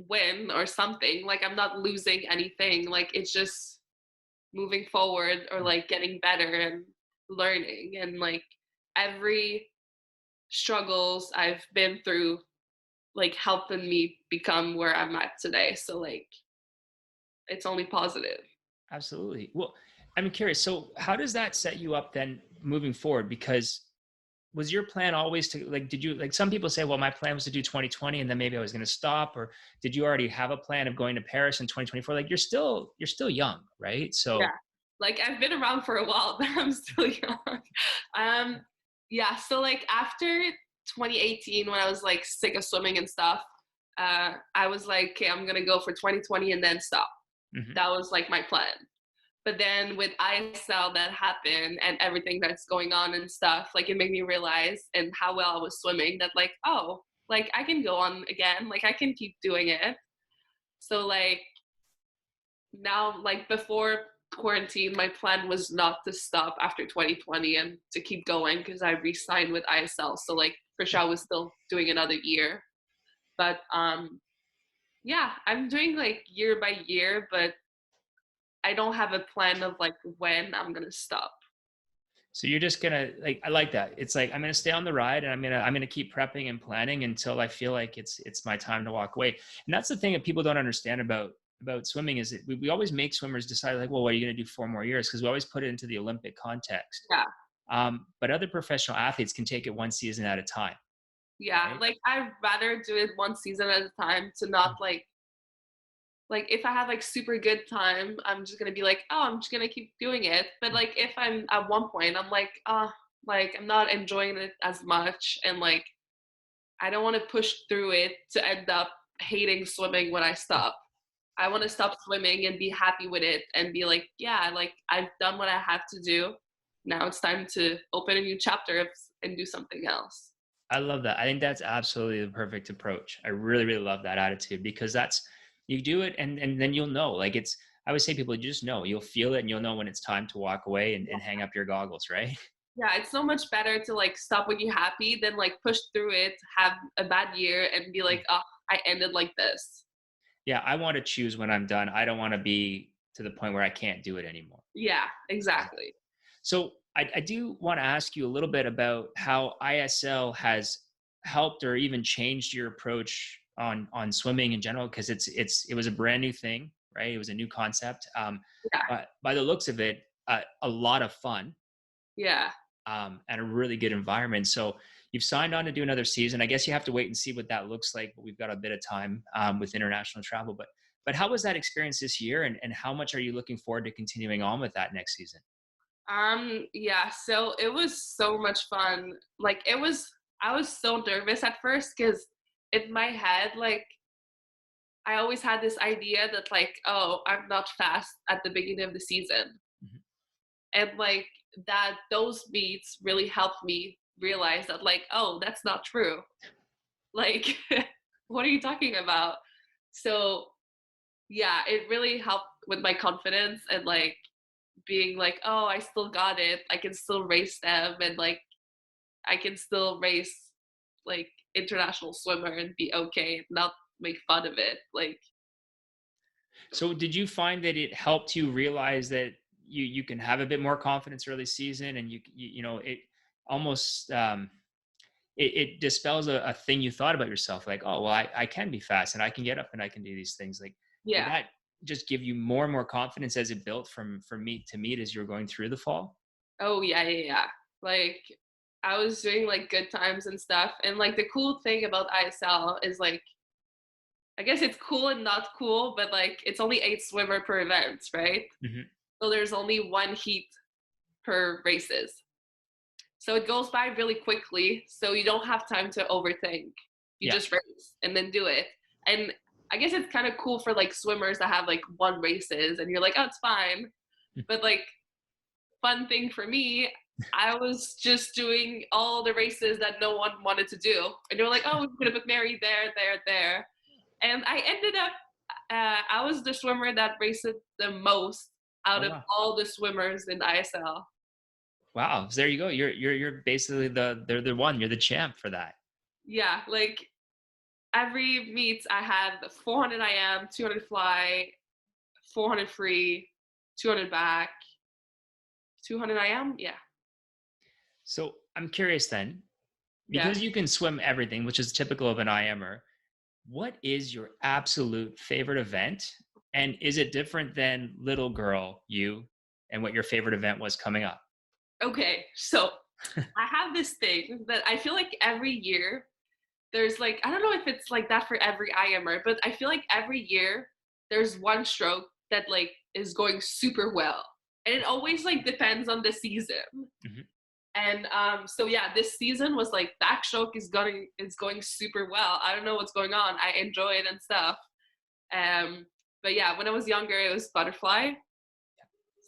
win or something, like I'm not losing anything. Like it's just moving forward or like getting better and learning, and like every struggles I've been through like helping me become where I'm at today. So like it's only positive. Absolutely. Well, I'm curious. So how does that set you up then moving forward? Because was your plan always to like, did you, like some people say, well, my plan was to do 2020 and then maybe I was going to stop, or did you already have a plan of going to Paris in 2024? Like you're still young, right? Yeah. So Like I've been around for a while, but I'm still young. Yeah, so like after 2018 when I was like sick of swimming and stuff, I was like, okay, I'm gonna go for 2020 and then stop. That was like my plan. But then with ISL that happened and everything that's going on and stuff, like it made me realize and how well I was swimming that like, oh, like I can go on again, like I can keep doing it. So like now, like before quarantine, my plan was not to stop after 2020 and to keep going because I re-signed with ISL. So like for sure I was still doing another year. But yeah, I'm doing like year by year, but I don't have a plan of like when I'm gonna stop. So you're just gonna like I like that. It's like I'm gonna stay on the ride and I'm gonna keep prepping and planning until I feel like it's my time to walk away. And that's the thing that people don't understand about swimming is that we always make swimmers decide like, well, what are you gonna do 4 more years? Because we always put it into the Olympic context. Yeah. But other professional athletes can take it one season at a time, Yeah. right? Like I'd rather do it one season at a time to not like if I have like super good time, I'm just gonna be like, oh, I'm just gonna keep doing it. But like if I'm at one point, I'm like I'm not enjoying it as much, and like I don't want to push through it to end up hating swimming when I stop. I want to stop swimming and be happy with it and be like, yeah, like I've done what I have to do. Now it's time to open a new chapter and do something else. I love that. I think that's absolutely the perfect approach. I really, really love that attitude because that's you do it and then you'll know. Like it's I always say people you just know. You'll feel it and you'll know when it's time to walk away and hang up your goggles, right? Yeah, it's so much better to like stop when you're happy than like push through it, have a bad year, and be like, oh, I ended like this. Yeah, I want to choose when I'm done. I don't want to be to the point where I can't do it anymore. Yeah, Exactly. exactly. So I do want to ask you a little bit about how ISL has helped or even changed your approach on swimming in general because it was a brand new thing, right? It was a new concept. Yeah, But by the looks of it, a lot of fun yeah. and a really good environment. So you've signed on to do another season. I guess you have to wait and see what that looks like, but we've got a bit of time with international travel. But how was that experience this year, and how much are you looking forward to continuing on with that next season? Yeah, so it was so much fun. Like I was so nervous at first because in my head, like I always had this idea that like, oh, I'm not fast at the beginning of the season. Mhm. And like that those meets really helped me realize that like, oh, that's not true. Like, what are you talking about? So yeah, it really helped with my confidence and like being like, oh, I still got it. I can still race them and like I can still race like international swimmer and be okay and not make fun of it. Like, So did you find that it helped you realize that you can have a bit more confidence early season, and you know it almost it dispels a thing you thought about yourself, like, oh well, I can be fast and I can get up and I can do these things. Like, did yeah. that just give you more and more confidence as it built from meet to meet as you were going through the fall? Oh yeah, yeah, yeah. Like I was doing like good times and stuff. And like the cool thing about ISL is like I guess it's cool and not cool, but like it's only 8 swimmer per event, right? Hmm. So there's only one heat per races. So it goes by really quickly. So you don't have time to overthink. You Yeah. just race and then do it. And I guess it's kind of cool for like swimmers that have like one races and you're like, oh, it's fine. But like fun thing for me, I was just doing all the races that no one wanted to do. And they were like, oh, we're going to put Mary there, there, there. And I ended up, I was the swimmer that raced the most out Oh of wow. all the swimmers in ISL. Wow. So there you go. You're basically they're the one. You're the champ for that. Yeah, like every meet I had 400 IM, 200 fly, 400 free, 200 back, 200 IM. Yeah, So I'm curious then, yeah. because you can swim everything, which is typical of an IMer. What is your absolute favorite event? And is it different than little girl you and what your favorite event was coming up? Okay, so I have this thing that I feel like every year there's like, I don't know if it's like that for every IMer, but I feel like every year there's one stroke that like is going super well. And it always like depends on the season. Mhm. And so yeah, this season was like backstroke is going super well. I don't know what's going on. I enjoy it and stuff. Um, but yeah, when I was younger, it was butterfly.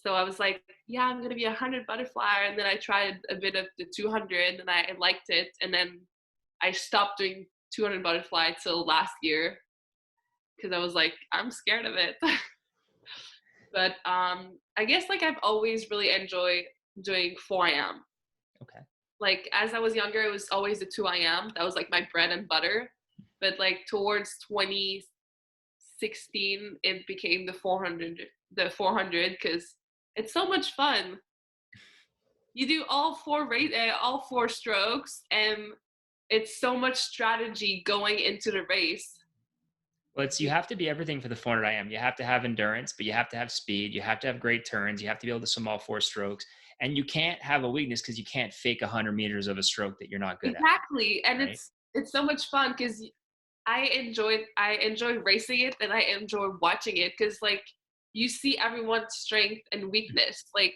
So I was like, yeah, I'm gonna be 100 butterfly, and then I tried a bit of the 200, and I liked it, and then I stopped doing 200 butterfly till last year because I was like, I'm scared of it. But I guess like I've always really enjoyed doing 4 a.m. Okay. Like as I was younger, it was always the 2 a.m. That was like my bread and butter. But like towards 2016, it became the 400 because it's so much fun. You do all four strokes, and it's so much strategy going into the race. Well, you have to be everything for the 400 IM. You have to have endurance, but you have to have speed. You have to have great turns. You have to be able to swim all four strokes. And you can't have a weakness because you can't fake 100 meters of a stroke that you're not good Exactly. at. And Right? it's so much fun because I enjoy racing it, and I enjoy watching it because like you see everyone's strength and weakness. Like,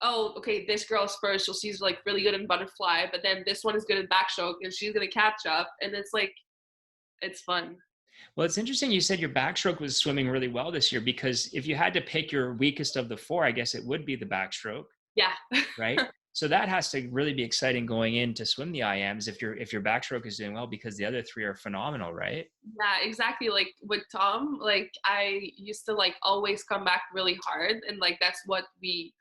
oh, okay, this girl's first, so she's like really good in butterfly, but then this one is good in backstroke and she's gonna catch up, and it's like it's fun. Well, it's interesting you said your backstroke was swimming really well this year because if you had to pick your weakest of the four, I guess it would be the backstroke, Yeah. right? So that has to really be exciting going in to swim the IMs if your backstroke is doing well because the other three are phenomenal, right? Yeah, exactly. Like with Tom, like I used to like always come back really hard, and like that's what we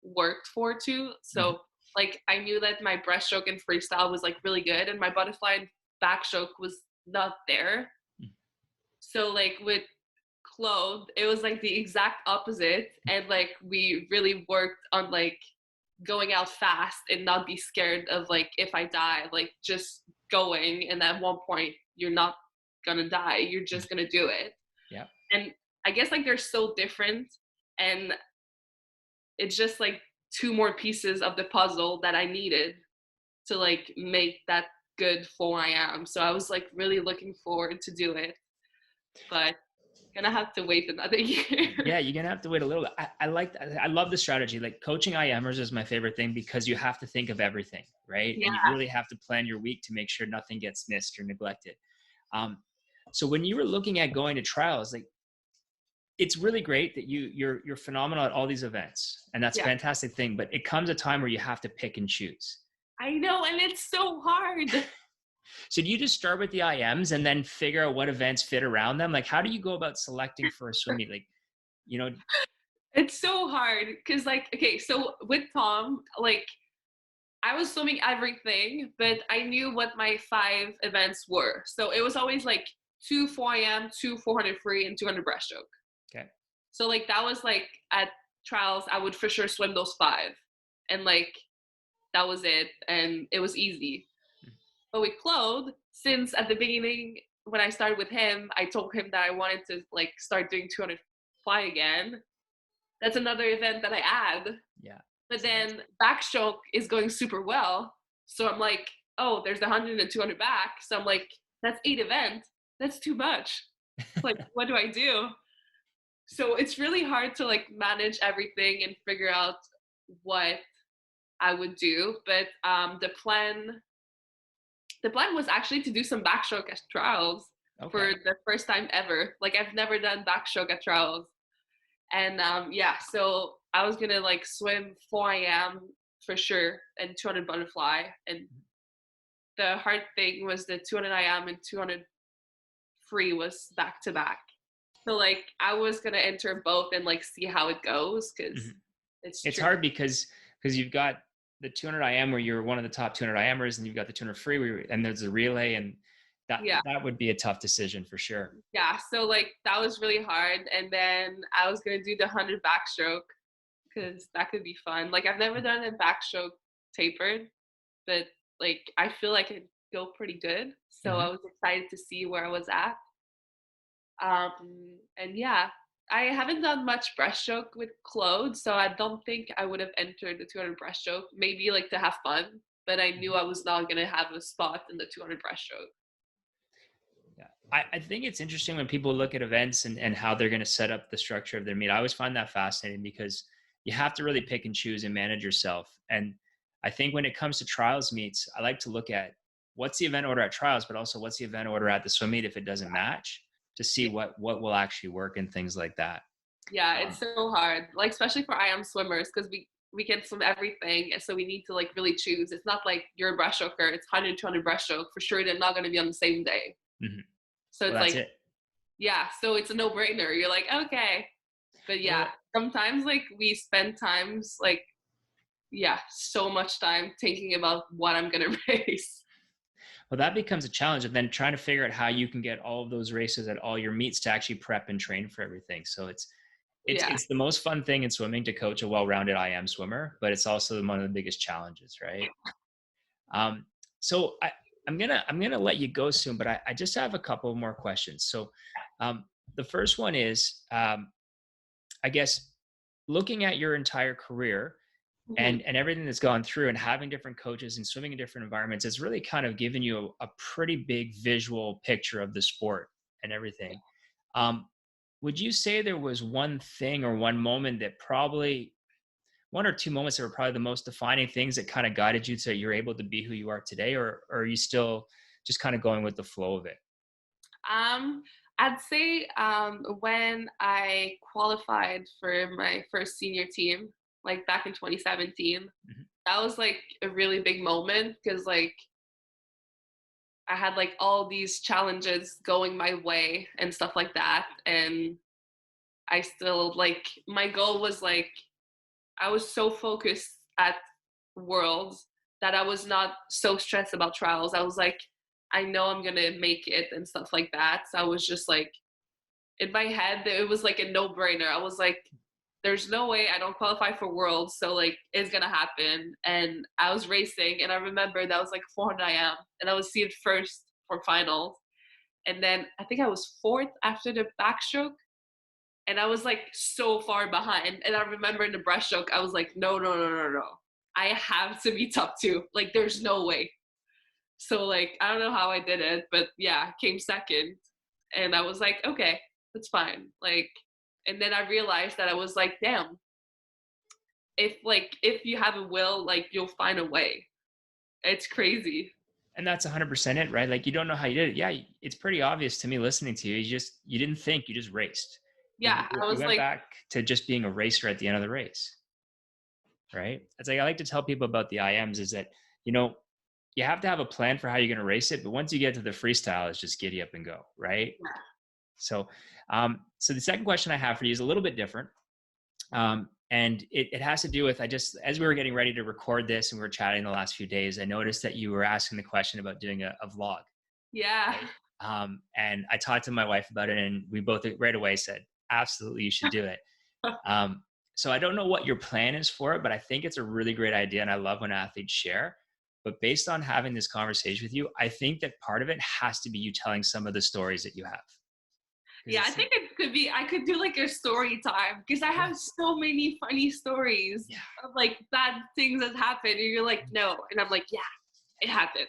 worked for too. Mhm. So like I knew that my breaststroke and freestyle was like really good, and my butterfly and backstroke was not there. So like with Claude, it was like the exact opposite, and like we really worked on like going out fast and not be scared of like if I die, like just going, and at one point you're not gonna die, you're just gonna do it. Yeah. And I guess like they're so different, and it's just like two more pieces of the puzzle that I needed to like make that good 4 a.m. So I was like really looking forward to do it, but gonna have to wait another year. Yeah, you're gonna have to wait a little bit. I love the strategy. Like coaching IMers is my favorite thing because you have to think of everything, right? And you Yeah. really have to plan your week to make sure nothing gets missed or neglected. Um, so when you were looking at going to trials, like it's really great that you're phenomenal at all these events, and that's a Yeah. fantastic thing. But it comes a time where you have to pick and choose. I know, and it's so hard. So do you just start with the IMs and then figure out what events fit around them? Like how do you go about selecting for a swim meet? Like, you know, It's so hard because, like, okay, so with Tom, like, I was swimming everything, but I knew what my 5 events were. So it was always like two 4 a.m., two 400 free, and 200 breaststroke. okay. So, like, that was like at trials, I would for sure swim those 5. And, like, that was it. And it was easy. But with Claude, since at the beginning, when I started with him, I told him that I wanted to, like, start doing 200 fly again. That's another event that I add. Yeah. But then backstroke is going super well. So I'm like, oh, there's 100 and 200 back. So I'm like, that's 8 events. That's too much. Like, what do I do? So it's really hard to like manage everything and figure out what I would do. But the plan was actually to do some backstroke at trials Okay. for the first time ever. Like I've never done backstroke at trials. And yeah, so I was gonna like swim 4 a.m. for sure and 200 butterfly. And the hard thing was the 200 IM and 200 free was back to back. So like I was gonna enter both and like see how it goes because Mhm. it's It's true. hard because you've got the 200 IM where you're one of the top 200 IMers, and you've got the 200 free and there's a relay, and Yeah, that would be a tough decision for sure. yeah. So like that was really hard. And then I was gonna do the 100 backstroke because that could be fun. Like I've never done a backstroke tapered, but like I feel like it go pretty good. So I Mhm. was excited to see where I was at. And yeah, I haven't done much breaststroke with Claude, so I don't think I would have entered the 200 breaststroke. Maybe like to have fun, but I knew I was not gonna have a spot in the 200 breaststroke. Yeah. I think it's interesting when people look at events and how they're going to set up the structure of their meet. I always find that fascinating because you have to really pick and choose and manage yourself. And I think when it comes to trials meets, I like to look at what's the event order at trials, but also what's the event order at the swim meet if it doesn't match to see Yeah, what will actually work and things like that. yeah, it's Um, so hard. Like especially for IM swimmers, because we can swim everything, and so we need to like really choose. It's not like you're a breaststroker. It's 100, 200 breaststroke for sure. They're not gonna be on the same day. mhm. So Well, it's that's like it. yeah, so it's a no brainer. You're like okay, but Well, yeah. sometimes like we spend times like, yeah, so much time thinking about what I'm gonna race. Well, that becomes a challenge, and then trying to figure out how you can get all of those races at all your meets to actually prep and train for everything. So Yeah. it's the most fun thing in swimming to coach a well-rounded IM swimmer, but it's also one of the biggest challenges, right? Um, so I'm gonna let you go soon, but I just have a couple more questions. So um, the first one is, I guess, looking at your entire career Hmm. and everything that's gone through and having different coaches and swimming in different environments, it's really kind of given you a pretty big visual picture of the sport and everything. Um, would you say there was one thing or one moment that probably one or two moments that were probably the most defining things that kind of guided you so you're able to be who you are today, or are you still just kind of going with the flow of it? Um, I'd say when I qualified for my first senior team, like back in 2017, Mhm. that was like a really big moment because like I had like all these challenges going my way and stuff like that. And I still like my goal was like I was so focused at Worlds that I was not so stressed about trials. I was like, I know I'm gonna make it and stuff like that. So I was just like in my head, it was like a no-brainer. I was like, there's no way I don't qualify for Worlds, so like it's gonna happen. And I was racing, and I remember that was like 400 IM, and I was seated first for finals. And then I think I was fourth after the backstroke, and I was like so far behind. And I remember in the breaststroke, I was like, no, no, no, no, no. I have to be top two. Like, there's no way. So like, I don't know how I did it, but yeah, came second. And I was like, okay, that's fine. Like, and then I realized that I was like, damn, if you have a will, like you'll find a way. It's crazy. And that's 100% it, right? Like you don't know how you did it. Yeah, it's pretty obvious to me listening to you. You didn't think, you just raced. You, Yeah, I you was went like, back to just being a racer at the end of the race, right? It's like I like to tell people about the IMs is that, you know, you have to have a plan for how you're going to race it, but once you get to the freestyle, it's just giddy up and go, right? So, so the second question I have for you is a little bit different. And it has to do with, I just, as we were getting ready to record this and we were chatting the last few days, I noticed that you were asking the question about doing a vlog, yeah, right? And I talked to my wife about it, and we both right away said, absolutely, you should do it. Um, so I don't know what your plan is for it, but I think it's a really great idea. And I love when athletes share. But based on having this conversation with you, I think that part of it has to be you telling some of the stories that you have. Because yeah. I it's, think it could be. I could do like a story time because I have yes. so many funny stories Yeah. of like bad things that happen, and you're like, no, and I'm like, yeah, it happened.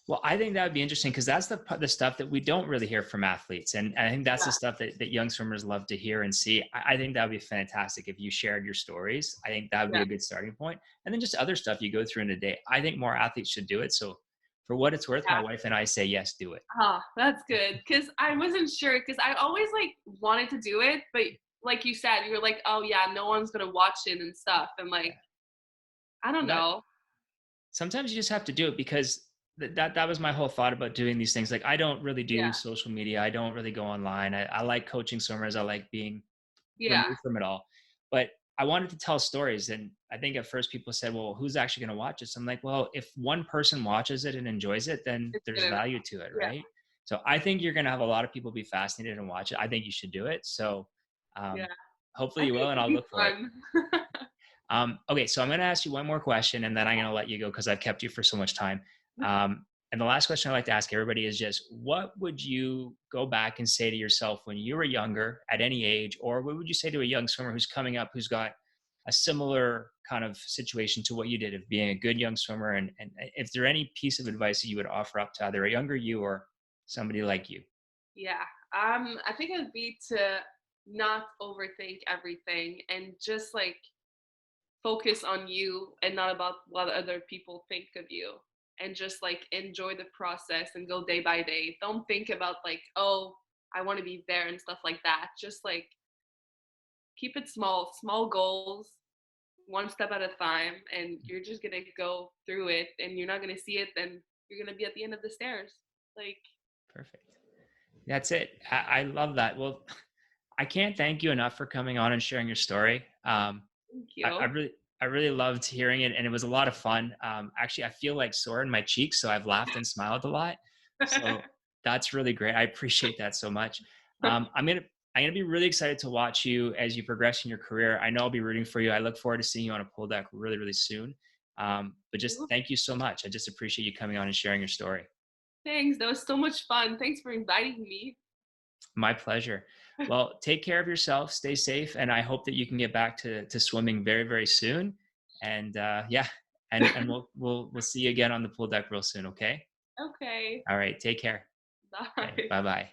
Well, I think that would be interesting because that's the stuff that we don't really hear from athletes. And I think that's the Yeah, stuff that young swimmers love to hear and see. I think that would be fantastic if you shared your stories. I think that would be yeah, a good starting point. And then just other stuff you go through in a day. I think more athletes should do it. So for what it's worth, my yeah. wife and I say, yes, do it. Oh, that's good. Cause I wasn't sure. Cause I always like wanted to do it, but like you said, you were like, oh yeah, no one's gonna watch it and stuff. And like, Yeah. I don't Well, that know. sometimes you just have to do it because that was my whole thought about doing these things. Like I don't really Yeah, do social media. I don't really go online. I like coaching swimmers. I like being yeah, removed from it all. But I wanted to tell stories. And I think at first people said, well, who's actually going to watch this? I'm like, well, if one person watches it and enjoys it, then it's there's gonna. value to it, Yeah, right? So I think you're going to have a lot of people be fascinated and watch it. I think you should do it. So yeah. hopefully I you think will, it and could I'll be look for it. fun. Okay, so I'm going to ask you one more question, and then I'm going to let you go because I've kept you for so much time. And the last question I like to ask everybody is just, what would you go back and say to yourself when you were younger, at any age, or what would you say to a young swimmer who's coming up, who's got a similar kind of situation to what you did of being a good young swimmer? And if there any piece of advice that you would offer up to either a younger you or somebody like you? Yeah. I think it would be to not overthink everything and just like focus on you and not about what other people think of you, and just like enjoy the process and go day by day. Don't think about like, oh, I want to be there and stuff like that. Just like keep it small, small goals, one step at a time, and you're just gonna go through it, and you're not gonna see it, then you're gonna be at the end of the stairs. Like, Perfect. That's it. I love that. Well, I can't thank you enough for coming on and sharing your story. Thank I, I you. really, I really loved hearing it, and it was a lot of fun. Actually, I feel like sore in my cheeks, so I've laughed and smiled a lot. So that's really great. I appreciate that so much. I'm gonna be really excited to watch you as you progress in your career. I know I'll be rooting for you. I look forward to seeing you on a pool deck really, really soon. But just thank you so much. I just appreciate you coming on and sharing your story. Thanks. That was so much fun. Thanks for inviting me. My pleasure. Well, take care of yourself, stay safe, and I hope that you can get back to swimming very, very soon. And yeah, and we'll see you again on the pool deck real soon. Okay. Okay. All right. Take care. Okay. Bye. Bye bye.